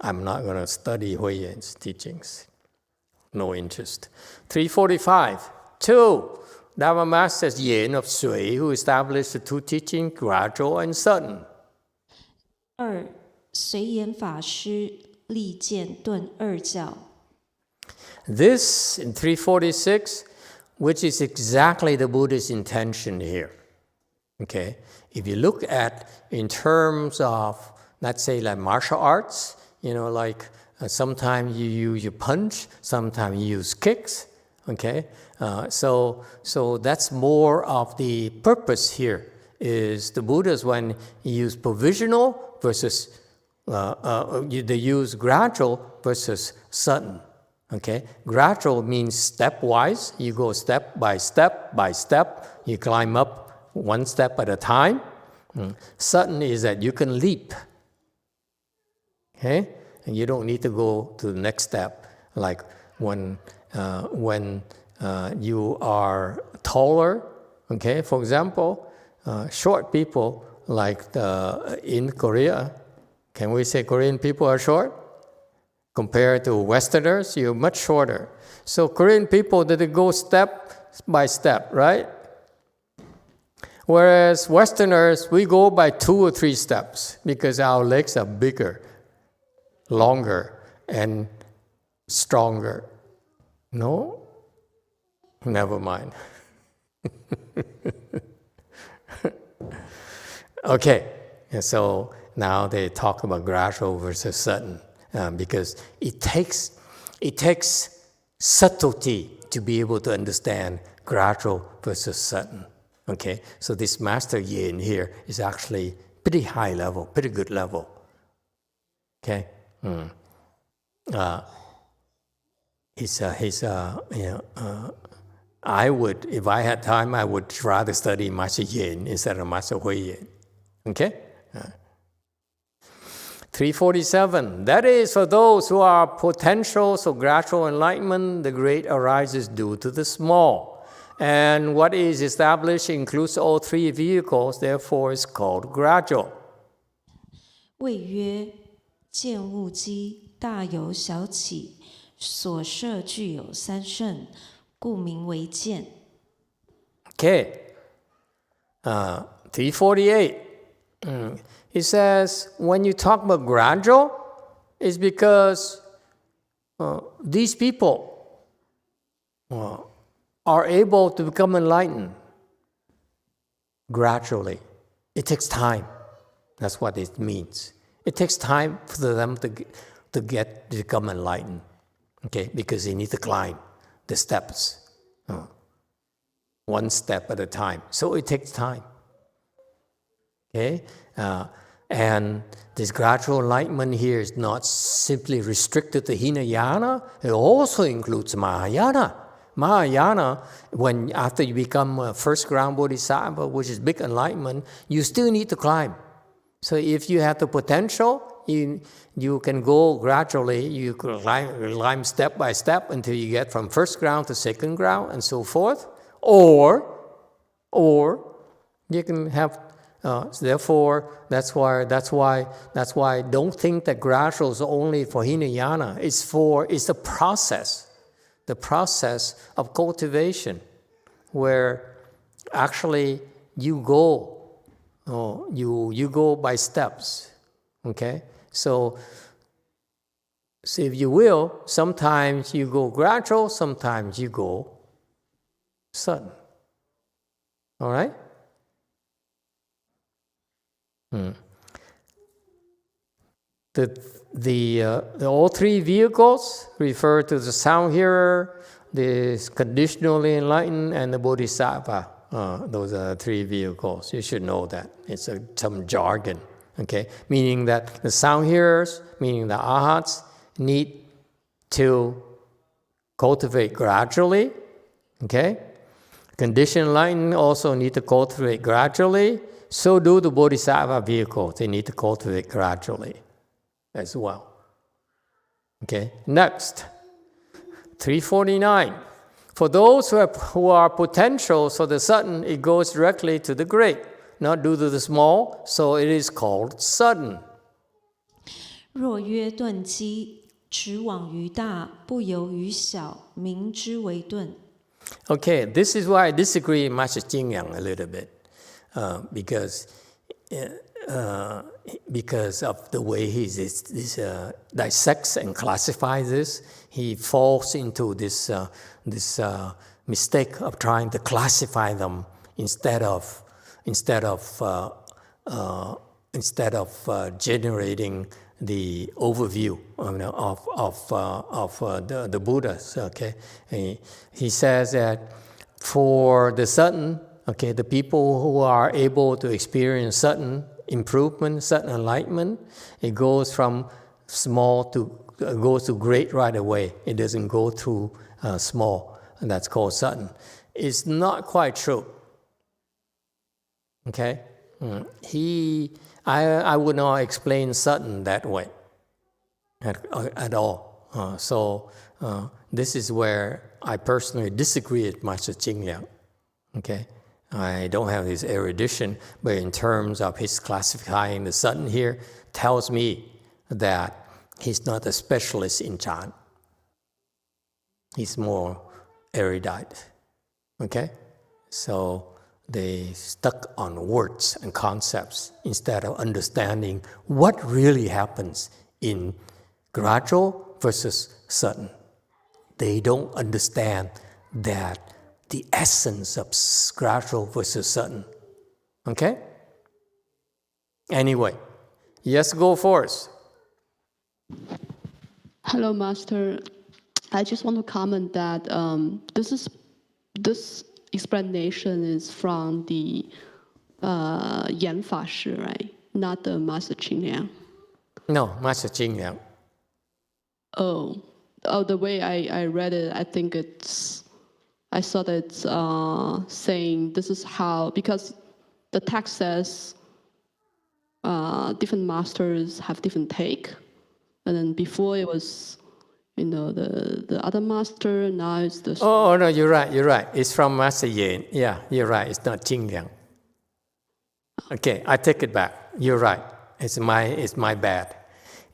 A: I'm not going to study Huiyuan's teachings. No interest. 345. 2. Dharma Masters Yen of Sui, who established the two teachings, gradual and sudden.
B: 2. 随言法师立剑顿二教。
A: This, in 346, which is exactly the Buddha's intention here. Okay? If you look at, in terms of, let's say, like martial arts, like sometimes you use your punch, sometimes you use kicks. Okay? So that's more of the purpose here, is the Buddha's when he used provisional versus they use gradual versus sudden. Okay, gradual means stepwise. You go step by step by step. You climb up one step at a time. Sudden is that you can leap. Okay, and you don't need to go to the next step. Like when you are taller. Okay, for example, short people in Korea, can we say Korean people are short? Compared to Westerners, you're much shorter. So Korean people, they go step by step, right? Whereas Westerners, we go by 2 or 3 steps because our legs are bigger, longer, and stronger. No? Never mind. Okay, and so now they talk about gradual versus sudden because it takes subtlety to be able to understand gradual versus sudden. Okay, so this Master Yin here is actually pretty high level, pretty good level. Okay, I would, if I had time, I would rather study Master Yin instead of Master Hui Yin. Okay? 347. That is for those who are potentials of gradual enlightenment, the great arises due to the small. And what is established includes all 3 vehicles, therefore is called gradual.
B: 谓曰：见物机，大有小起，所摄具有3圣，故名为见。
A: Okay. 348. It says, when you talk about gradual, it's because these people are able to become enlightened gradually. It takes time. That's what it means. It takes time for them to become enlightened. Okay, because they need to climb the steps, 1 step at a time. So it takes time. Okay, and this gradual enlightenment here is not simply restricted to Hinayana. It also includes Mahayana. Mahayana, after you become a first ground bodhisattva, which is big enlightenment, you still need to climb. So if you have the potential, you can go gradually. You can climb step by step until you get from first ground to second ground and so forth. Or you can have. Therefore, that's why. Don't think that gradual is only for Hinayana. It's the process of cultivation, where actually you go by steps. Okay, so if you will, sometimes you go gradual, sometimes you go sudden. All right. The all 3 vehicles refer to the sound hearer, the conditionally enlightened, and the bodhisattva. Those are 3 vehicles. You should know that. It's some jargon. Okay, meaning that the sound hearers, meaning the arhats, need to cultivate gradually. Okay, conditioned enlightened also need to cultivate gradually. So do the bodhisattva vehicles. They need to cultivate gradually as well. Okay, next, 349. For those who are potentials for the sudden, it goes directly to the great, not due to the small, so it is called sudden.
B: 若曰钝机，直往于大，不由于小，名之为钝。
A: Okay, this is why I disagree with Master Jingyang a little bit. Because of the way he dissects and classifies this, he falls into this mistake of trying to classify them instead of generating the overview of the Buddhas. Okay, he says that for the sudden. Okay, the people who are able to experience sudden improvement, sudden enlightenment, it goes from small to great right away. It doesn't go through small, and that's called sudden. It's not quite true. Okay, I would not explain sudden that way at all. So this is where I personally disagree with Master Jingyang. Okay. I don't have his erudition, but in terms of his classifying the sudden here, tells me that he's not a specialist in chant. He's more erudite. Okay? So they stuck on words and concepts instead of understanding what really happens in gradual versus sudden. They don't understand that the essence of gradual versus sudden. Okay? Anyway, yes, go first.
F: Hello, Master. I just want to comment that this explanation is from the Yan Fa Shi, right? Not the Master Qing Liang.
A: No, Master Qing Liang.
F: Oh, the way I read it, I think I saw that it's saying this is how, because the text says different masters have different take, and then before it was, the other master, now it's the...
A: Oh, no, you're right. It's from Master Yen. Yeah, you're right. It's not Qing Liang. Okay, I take it back. You're right. It's my bad.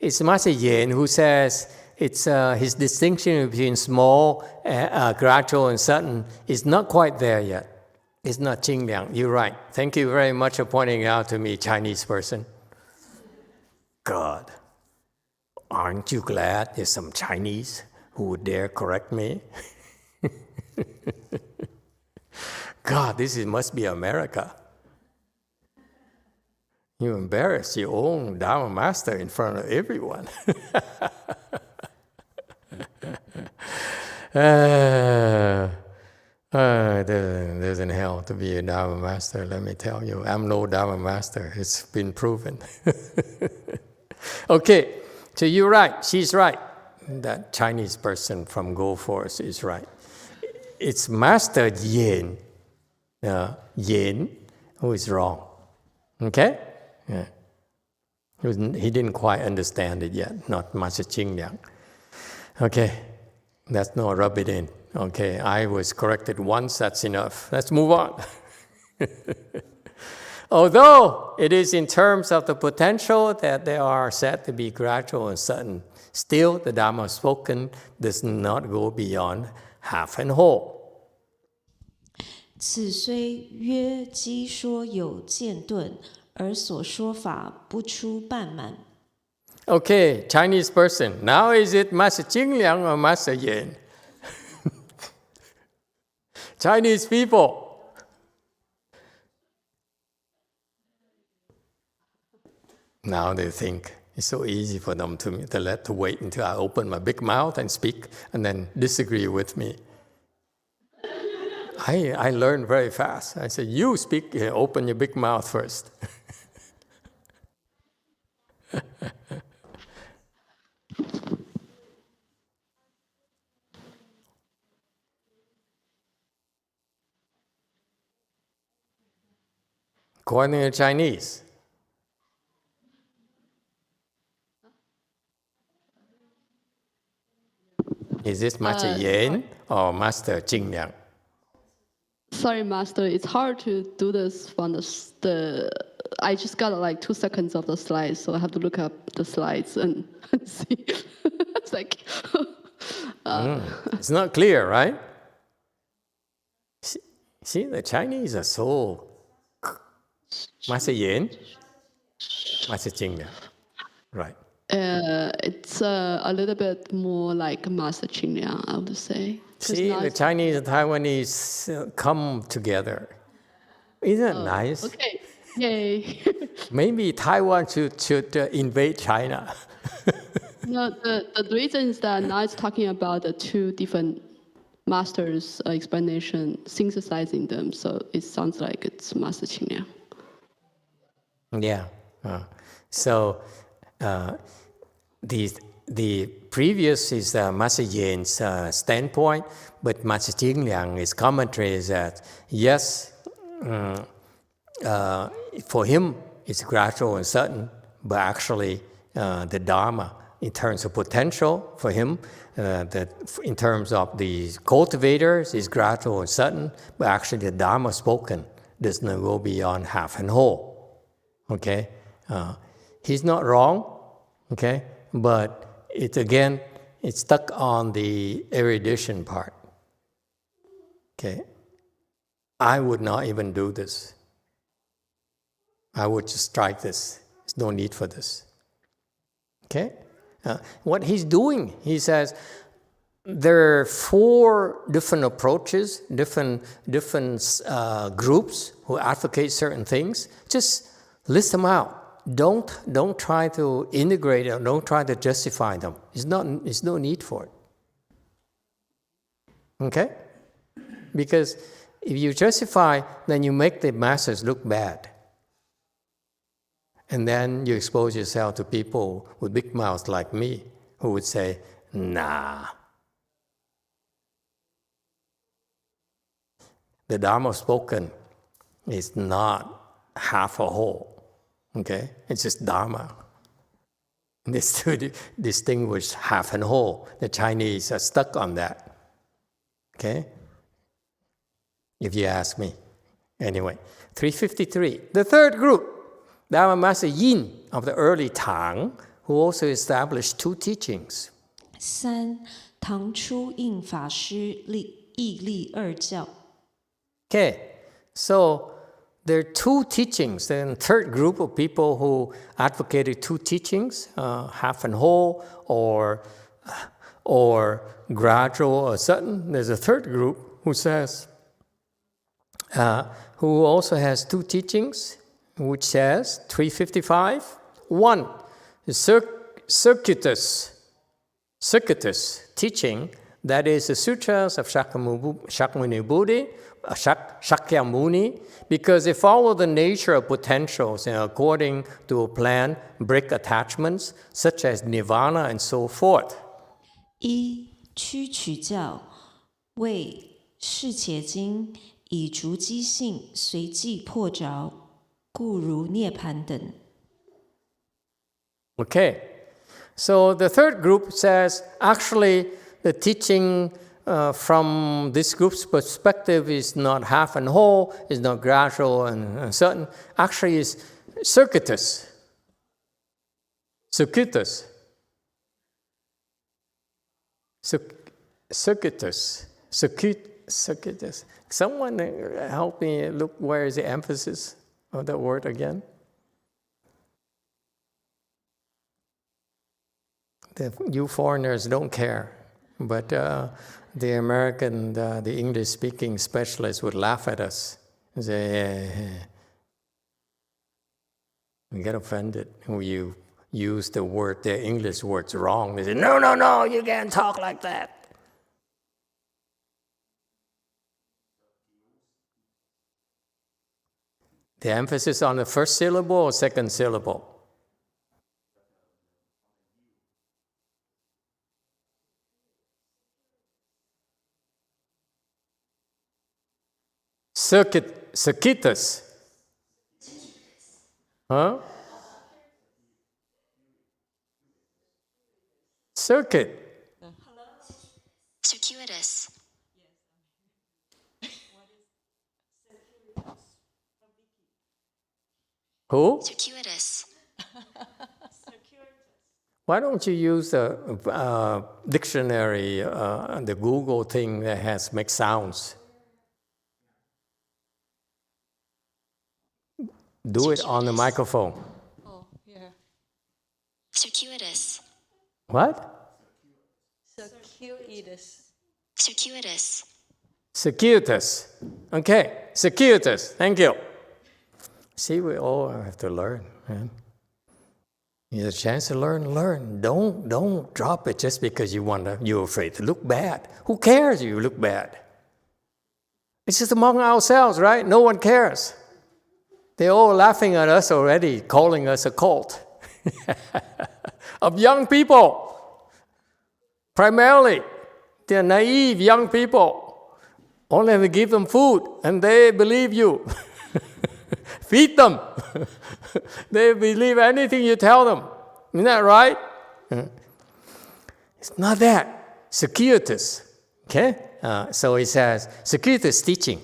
A: It's Master Yen who says it's his distinction between small, gradual, and sudden is not quite there yet. It's not Qing Liang. You're right. Thank you very much for pointing it out to me, Chinese person. God. Aren't you glad there's some Chinese who would dare correct me? God, must be America. You embarrass your own Dharma master in front of everyone. Doesn't help to be a Dharma master, let me tell you. I'm no Dharma master. It's been proven. Okay. So you're right, she's right. That Chinese person from Go Force is right. It's Master Yen, who is wrong. Okay? Yeah. He didn't quite understand it yet, not Master Qing Liang. Okay, let's not rub it in. Okay, I was corrected once, that's enough. Let's move on. Although it is in terms of the potential that they are said to be gradual and sudden, still the Dharma spoken does not go beyond half and whole.
B: 此虽约机说有渐顿，而所说法不出半满。
A: Okay, Chinese person. Now is it Master Qing Liang or Master Yen? Chinese people. Now they think it's so easy for them to wait until I open my big mouth and speak and then disagree with me. I learn very fast. I said, you speak, open your big mouth first. According to Chinese. Is this Master Yen or Master Qing Liang?
F: Sorry, Master, it's hard to do this from I just got like 2 seconds of the slides, so I have to look up the slides and see. It's like...
A: It's not clear, right? See, the Chinese are so... Master Yen, Master Qing Liang, right.
F: It's a little bit more like Master Qing Liang, I would say.
A: See, the Chinese and Taiwanese come together. Isn't that nice?
F: Okay, yay.
A: Maybe Taiwan should invade China.
F: No, the reason is that now it's talking about the 2 different masters' explanation, synthesizing them, so it sounds like it's Master Qing Liang.
A: Yeah. So the previous is Master Yen's standpoint, but Master Qing Liang's commentary is that yes, for him it's gradual and sudden, but actually the Dharma, in terms of potential for him, in terms of the cultivators, is gradual and sudden, but actually the Dharma spoken does not go beyond half and whole. Okay? He's not wrong, okay? But it's stuck on the erudition part. Okay? I would not even do this. I would just strike this. There's no need for this. Okay? What he's doing, he says, there are 4 different approaches, different groups who advocate certain things. Just list them out. Don't try to integrate them. Don't try to justify them. There's no need for it. Okay? Because if you justify, then you make the masses look bad. And then you expose yourself to people with big mouths like me who would say, nah. The Dharma spoken is not half a whole, okay? It's just Dharma. There's to distinguish half and whole. The Chinese are stuck on that, okay? If you ask me. Anyway, 353. The third group, Dharma Master Yin of the early Tang, who also established 2 teachings.
B: 3. 唐初印法师义立2教。
A: Okay, so there are 2 teachings. Then third group of people who advocated 2 teachings, half and whole or gradual or sudden. There's a third group who says, who also has 2 teachings, which says 355. 1, the circuitous teaching, that is the sutras of Shakyamuni, because they follow the nature of potentials and according to a plan, break attachments, such as nirvana and so forth.
B: 1. 曲曲教为世且经以逐机性随即破着，故如涅槃等。
A: Okay, so the third group says actually the teaching from this group's perspective is not half and whole, is not gradual and certain, actually is circuitous. Circuitous. Someone help me look, where is the emphasis of that word again? You foreigners don't care, but the American, the English-speaking specialists would laugh at us and say, we get offended when you use the word, the English words wrong. They say, no, you can't talk like that. The emphasis on the first syllable or second syllable? Circuitous. Huh? Circuit.
G: Circuitous.
A: Who?
G: Circuitous.
A: Why don't you use the dictionary, the Google thing that has make sounds? Do it on the microphone.
G: Oh, yeah. Circuitous.
A: What?
G: Circuitous.
A: Circuitous. Okay, circuitous. Thank you. See, we all have to learn, man. You have a chance to learn. Don't drop it just because you're afraid to look bad. Who cares if you look bad? It's just among ourselves, right? No one cares. They're all laughing at us already, calling us a cult of young people. Primarily, they're naive young people. Only have to give them food, and they believe you. Feed them. They believe anything you tell them. Isn't that right? It's not that. Circuitous. Okay? So he says, circuitous teaching.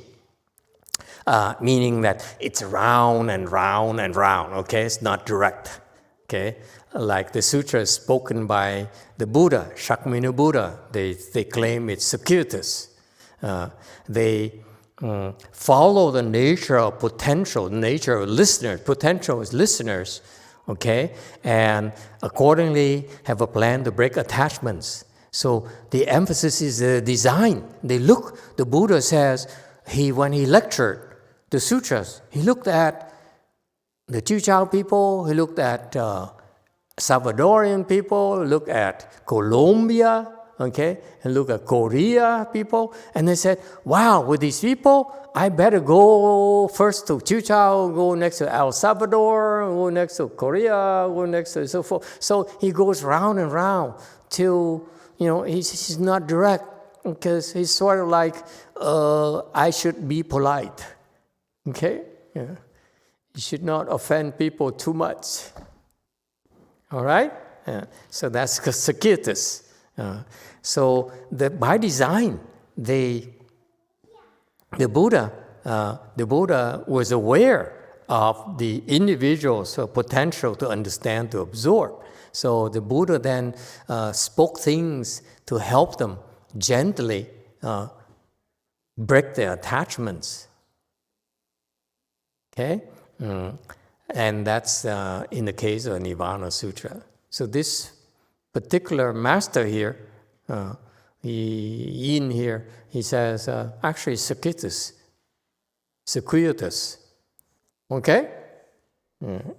A: meaning that it's round and round and round, okay? It's not direct, okay? Like the sutra is spoken by the Buddha, Shakyamuni Buddha, they claim it's circuitous. They follow the nature of potential, the nature of listeners. Potential is listeners, okay? And accordingly have a plan to break attachments. So the emphasis is the design. The Buddha says, when he lectured the sutras, he looked at the Chichao people, he looked at Salvadorian people, looked at Colombia, okay, and look at Korea people, and they said, wow, with these people, I better go first to Chichao, go next to El Salvador, go next to Korea, go next to so forth. So he goes round and round till, he's not direct, because he's sort of like, I should be polite, okay? Yeah. You should not offend people too much. All right? Yeah. So that's circuitous. So by design, the Buddha was aware of the individual's potential to understand, to absorb. So the Buddha then spoke things to help them gently break their attachments. Okay? And that's in the case of Nirvana Sutra. So this particular master here, he says, actually circuitous. Okay? Mm-hmm.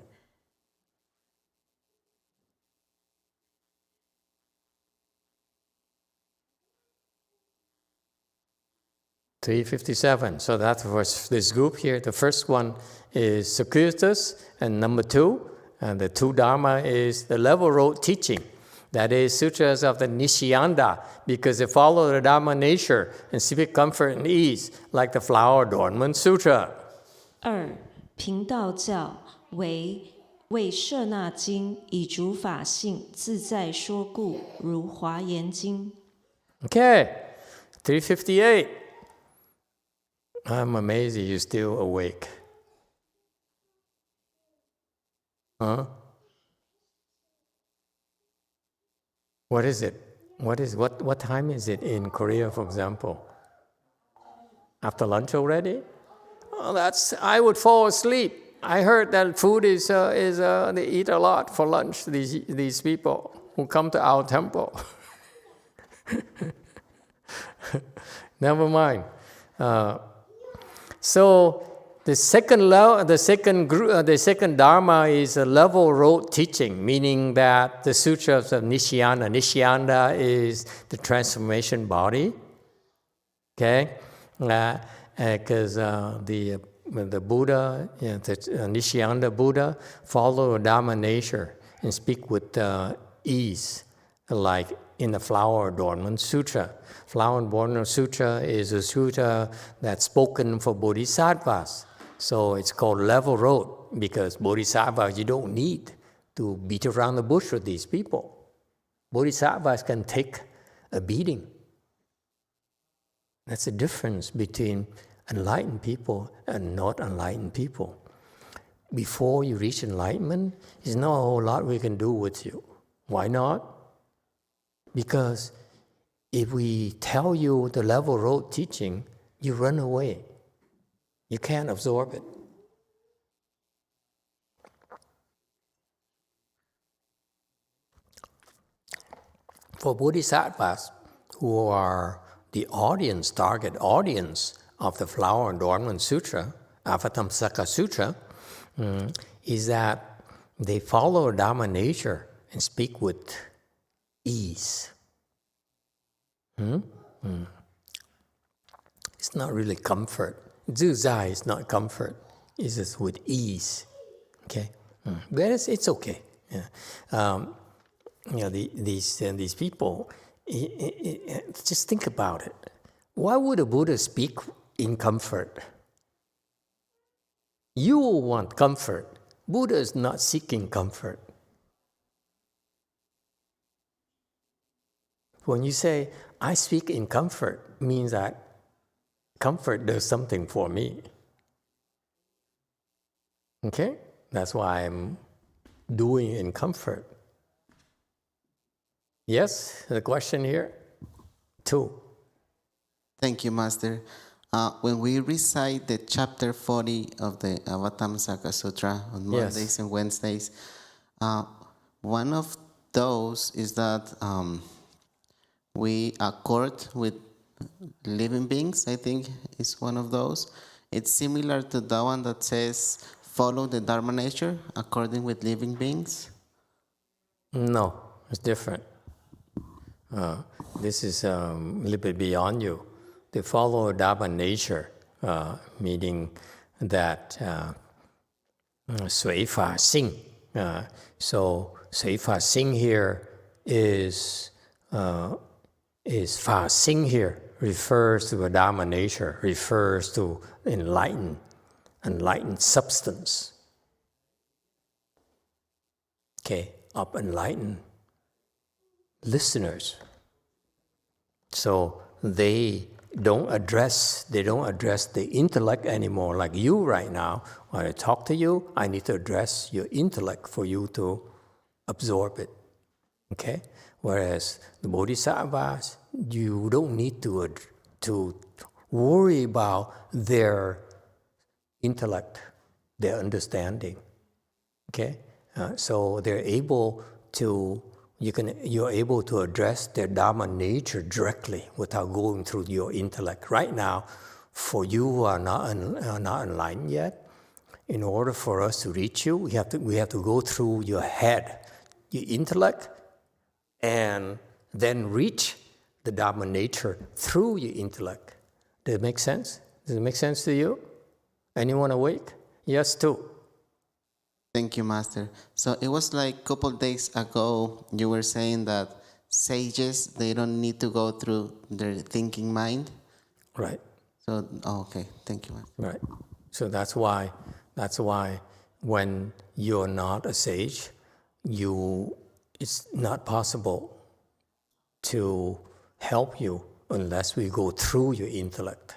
A: .357. So that was this group here. The first one is circuitous, and number two, and the two Dharma is the level road teaching. That is sutras of the Nishyanda, because they follow the Dharma nature and speak comfort and ease, like the Flower Adornment Sutra.
B: 2. 贫道教为摄那经以主法性自在说故，如华严经。
A: Okay, 358. I'm amazed you're still awake. Huh? What is it? What time is it in Korea, for example? After lunch already? Oh, I would fall asleep. I heard that food is they eat a lot for lunch, these people who come to our temple. Never mind. So the second Dharma is a level road teaching, meaning that the sutras of Nishyanda. Nishyanda is the transformation body. Okay, because the Buddha, the Nishyanda Buddha, follow Dharma nature and speak with ease, like in the Flower Adornment Sutra. Flower Adornment Sutra is a sutra that's spoken for bodhisattvas. So it's called level road, because bodhisattvas, you don't need to beat around the bush with these people. Bodhisattvas can take a beating. That's the difference between enlightened people and not enlightened people. Before you reach enlightenment, there's not a whole lot we can do with you. Why not? Because if we tell you the level road teaching, you run away. You can't absorb it. For bodhisattvas, who are the audience, target audience of the Flower Adornment Sutra, Avatamsaka Sutra, is that they follow Dharma nature and speak with ease. It's not really comfort. Zuzai is not comfort. It's just with ease. Okay, but it's okay. Yeah. These people. Just think about it. Why would a Buddha speak in comfort? You want comfort. Buddha is not seeking comfort. When you say, I speak in comfort, means that comfort does something for me. Okay? That's why I'm doing in comfort. Yes, the question here? 2.
C: Thank you, Master. When we recite the chapter 40 of the Avatamsaka Sutra on Mondays and Wednesdays, one of those is that we accord with living beings, I think is one of those. It's similar to the one that says, follow the Dharma nature according with living beings.
A: No, it's different. This is a little bit beyond you. They follow Dharma nature, meaning that 随法性. So 随法性 here is 法性 here refers to a Dharma nature, refers to enlightened substance. Okay, of enlightened listeners. So they don't address the intellect anymore. Like you right now, when I talk to you, I need to address your intellect for you to absorb it. Okay? Whereas the bodhisattvas, you don't need to worry about their intellect, their understanding. Okay? So they're able to, you're able to address their Dharma nature directly without going through your intellect. Right now, for you who are not enlightened yet, in order for us to reach you, we have to go through your head, your intellect, and then reach the Dharma nature through your intellect. Does it make sense? Does it make sense to you? Anyone awake? Yes, too.
C: Thank you, Master. So it was like a couple days ago, you were saying that sages, they don't need to go through their thinking mind.
A: Right.
C: So, okay. Thank you, Master.
A: Right. So that's why when you're not a sage, it's not possible to help you unless we go through your intellect.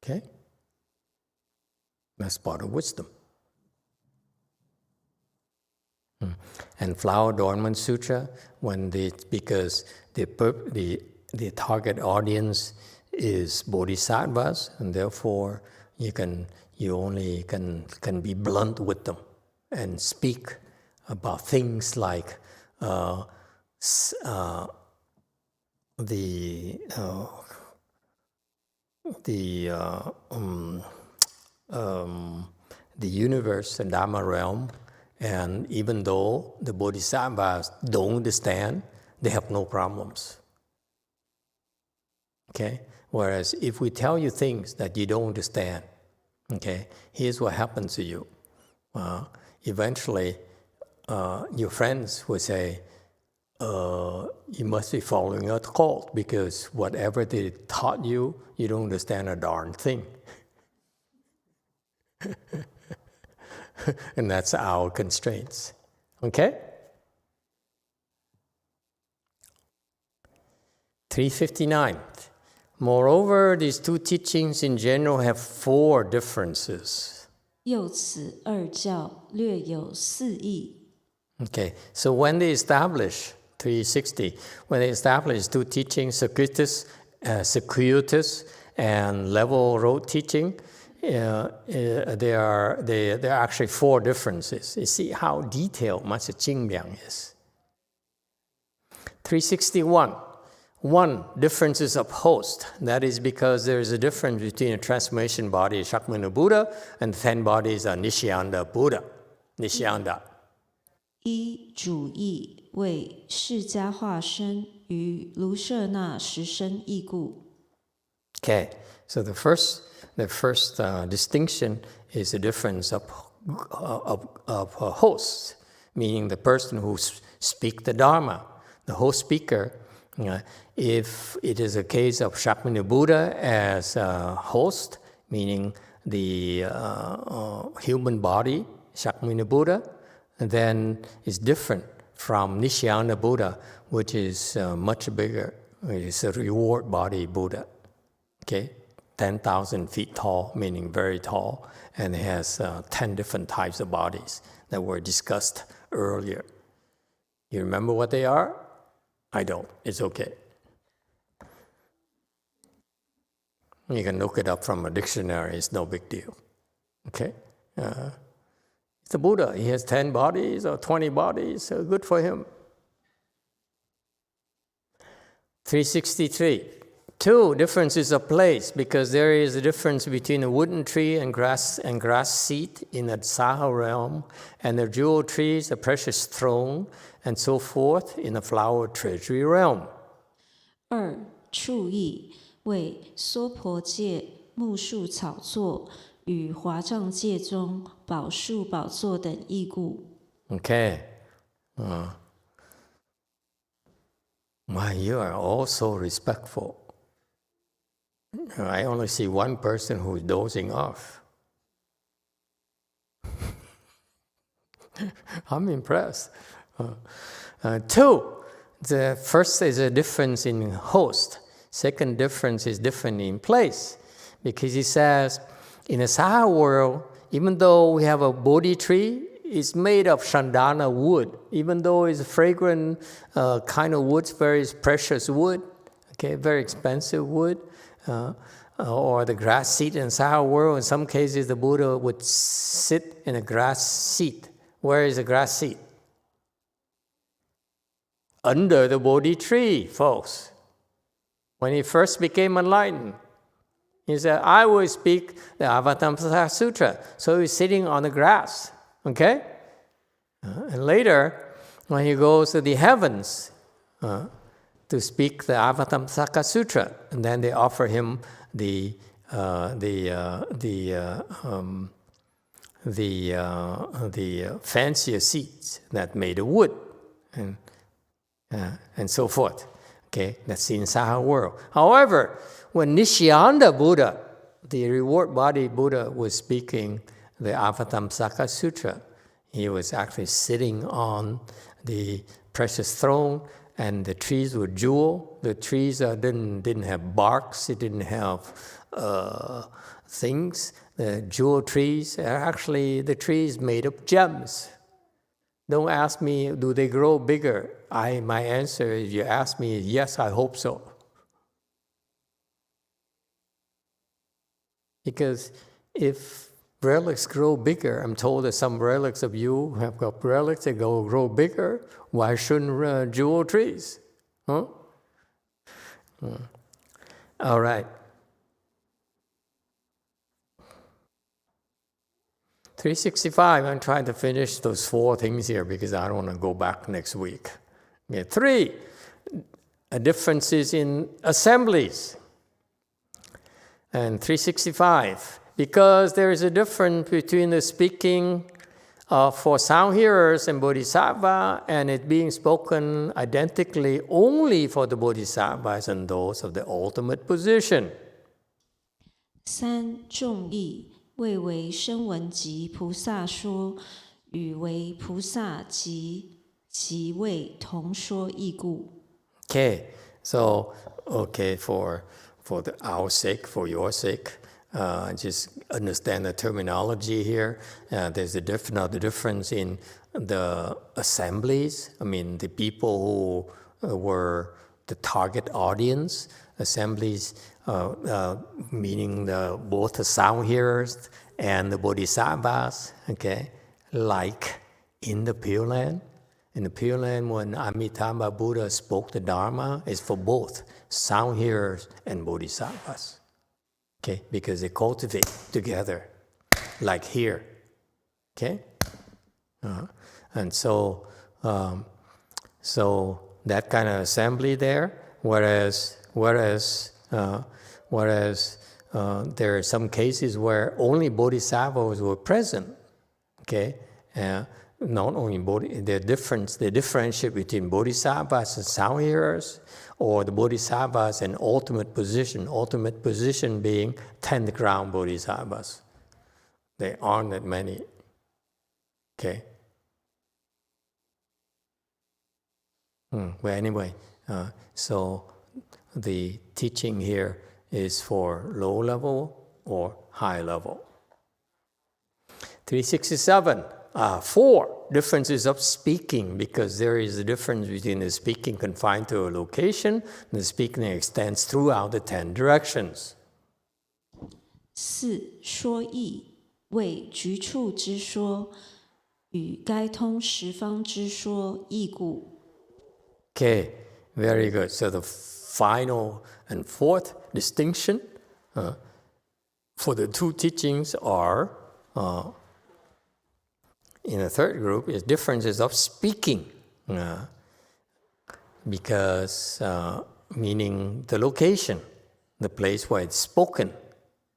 A: Okay? That's part of wisdom. And Flower Adornment Sutra, because the target audience is bodhisattvas, and therefore you only can be blunt with them and speak about things like the universe, the Dharma realm, and even though the bodhisattvas don't understand, they have no problems. Okay? Whereas if we tell you things that you don't understand, okay, here's what happens to you. Eventually, your friends will say, you must be following a cult because whatever they taught you, you don't understand a darn thing. And that's our constraints. Okay? 359. Moreover, these two teachings in general have 4 differences.
B: 又此二教略有4异。
A: Okay, so when they establish 360, when they establish 2 teachings, circuitous and level road teaching, there are actually 4 differences. You see how detailed Master Jing Liang is. 361. 1 difference is of host. That is because there is a difference between a transformation body, Shakyamuni Buddha, and 10 bodies are Nishyanda Buddha. Nishyanda.
B: 一主义为释迦化身与卢舍那实身异故。
A: Okay, so the first distinction is the difference of hosts, meaning the person who speaks the Dharma. The host speaker, if it is a case of Shakyamuni Buddha as a host, meaning the human body, Shakyamuni Buddha, then it's different from Nishyana Buddha, which is much bigger. It's a reward body Buddha. Okay, 10,000 feet tall, meaning very tall, and it has 10 different types of bodies that were discussed earlier. You remember what they are? I don't. It's okay. You can look it up from a dictionary. It's no big deal. Okay? It's the Buddha. He has 10 bodies or 20 bodies, so good for him. 363. 2, differences of place, because there is a difference between a wooden tree and grass seat in the Saha realm, and the jewel trees, a precious throne, and so forth in the flower treasury realm.
B: 2. 处意为娑婆界木树草座与华藏界中宝树宝座等义故。
A: Okay. Why, you are all so respectful. I only see one person who's dozing off. I'm impressed. 2, the first is a difference in host. Second difference is different in place. Because he says, in the Saha world, even though we have a Bodhi tree, it's made of Chandana wood. Even though it's a fragrant kind of wood, very precious wood, okay, very expensive wood, or the grass seat in Saha world, in some cases the Buddha would sit in a grass seat. Where is the grass seat? Under the Bodhi tree, folks. When he first became enlightened, he said, I will speak the Avatamsaka Sutra. So he's sitting on the grass, okay? And later, when he goes to the heavens to speak the Avatamsaka Sutra, and then they offer him the fancier seats that made of wood, and so forth. Okay, that's in Saha world. However, when Nishyananda Buddha, the reward body Buddha, was speaking the Avatamsaka Sutra, he was actually sitting on the precious throne, and the trees were jewel. The trees didn't have barks. It didn't have things. The jewel trees are actually the trees made of gems. Don't ask me, do they grow bigger? My answer, if you ask me, is yes, I hope so. Because if relics grow bigger, I'm told that some relics of you have got relics that grow bigger, why shouldn't jewel trees? Huh? All right. 365, I'm trying to finish those 4 things here because I don't want to go back next week. Okay. 3, differences in assemblies. And 365, because there is a difference between the speaking for sound hearers and bodhisattva, and it being spoken identically only for the bodhisattvas and those of the ultimate position.
B: 3. 众义谓为声闻及菩萨说，与为菩萨及为同说义故。
A: Okay, so for our sake, for your sake, just understand the terminology here. There's a difference in the assemblies. I mean, the people who were the target audience. Assemblies, meaning both the sound hearers and the bodhisattvas. Okay, like in the Pure Land. In the Pure Land, when Amitabha Buddha spoke the Dharma, it's for both sound hearers and bodhisattvas. Okay, because they cultivate together, like here. Okay, and so that kind of assembly there. Whereas there are some cases where only bodhisattvas were present. Okay, not only the differentiate between bodhisattvas and sound hearers, or the bodhisattvas and ultimate position being 10th ground bodhisattvas. There aren't that many. Okay. But anyway, so the teaching here is for low level or high level. 367. 4 differences of speaking, because there is a difference between the speaking confined to a location and the speaking that extends throughout the 10 directions.
B: 4. 说义，为局处之说，与该通十方之说异故。
A: Okay, very good. So the final and fourth distinction for the 2 teachings are, in the third group, is differences of speaking, because meaning the location, the place where it's spoken,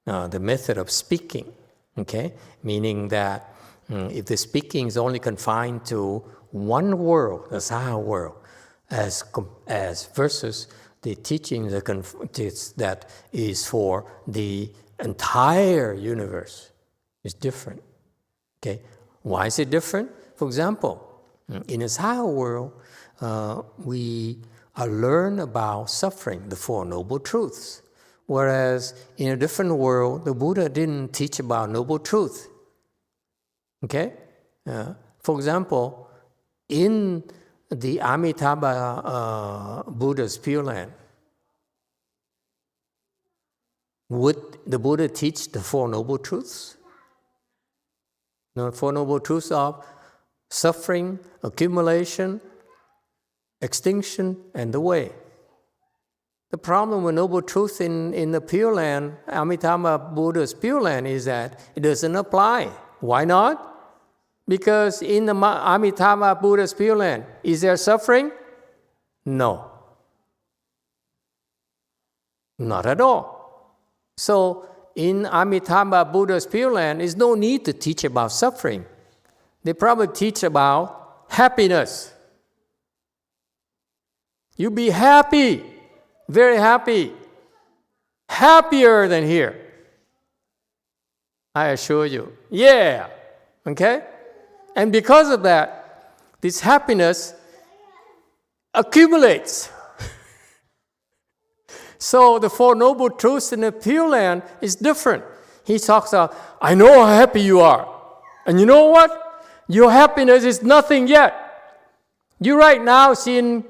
A: the method of speaking, okay? Meaning that if the speaking is only confined to one world, the Saha world, as versus the teaching that is for the entire universe, is different, okay? Why is it different? For example, in the Saha world, we learn about suffering, the Four Noble Truths. Whereas in a different world, the Buddha didn't teach about Noble Truth. Okay? For example, in the Amitabha Buddha's Pure Land, would the Buddha teach the Four Noble Truths? The Four Noble Truths of suffering, accumulation, extinction, and the way. The problem with Noble Truth in the Pure Land, Amitabha Buddha's Pure Land, is that it doesn't apply. Why not? Because in the Amitabha Buddha's Pure Land, is there suffering? No. Not at all. So, in Amitabha Buddha's Pure Land, there's no need to teach about suffering. They probably teach about happiness. You be happy, very happy, happier than here. I assure you. Yeah, okay? And because of that, this happiness accumulates. So the Four Noble Truths in the Pure Land is different. He talks about, I know how happy you are. And you know what? Your happiness is nothing yet. You right now see in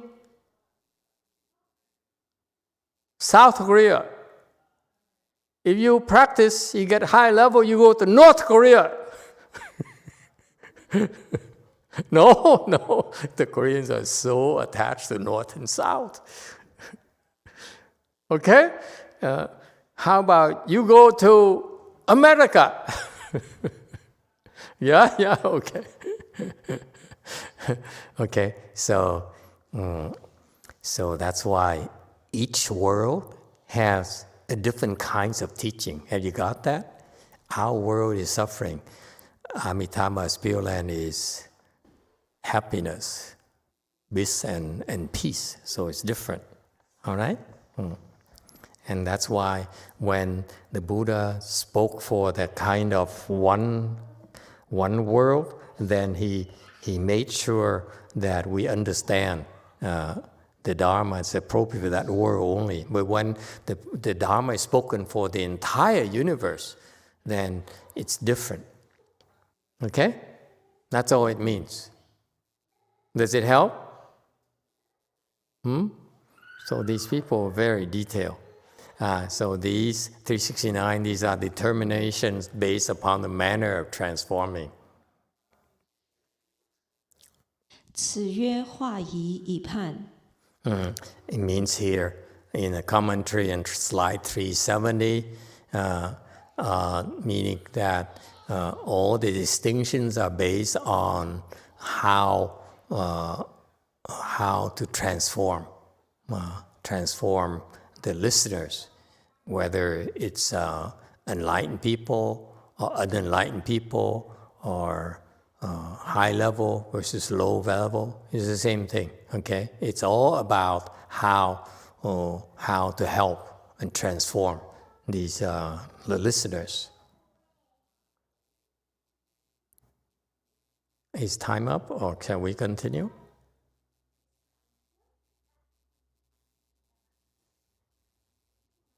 A: South Korea. If you practice, you get high level, you go to North Korea. No, the Koreans are so attached to North and South. Okay? How about you go to America? Yeah, okay. Okay, so that's why each world has a different kinds of teaching. Have you got that? Our world is suffering. Amitabha's Pure Land is happiness, bliss and peace. So it's different. All right? And that's why when the Buddha spoke for that kind of one world, then he made sure that we understand the Dharma is appropriate for that world only. But when the Dharma is spoken for the entire universe, then it's different. Okay? That's all it means. Does it help? So these people are very detailed. So these 369, these are determinations based upon the manner of transforming.
B: 此曰化仪以判.
A: It means here in the commentary in slide 370, meaning that all the distinctions are based on how to transform the listeners, whether it's enlightened people or unenlightened people or high level versus low level. It's the same thing, okay? It's all about how to help and transform these the listeners. Is time up, or can we continue?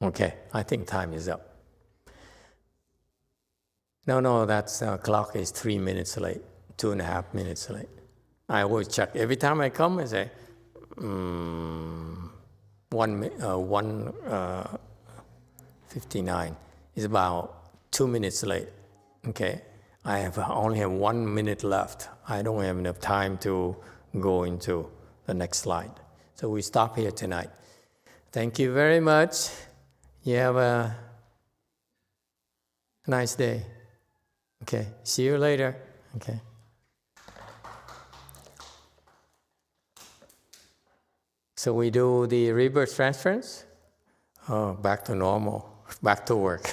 A: Okay, I think time is up. No, that's clock is 3 minutes late, 2.5 minutes late. I always check. Every time I come, I say, 1:59 is about 2 minutes late. Okay, I only have 1 minute left. I don't have enough time to go into the next slide. So we stop here tonight. Thank you very much. You have a nice day. Okay, see you later. Okay. So we do the rebirth transference. Oh, back to normal, back to work.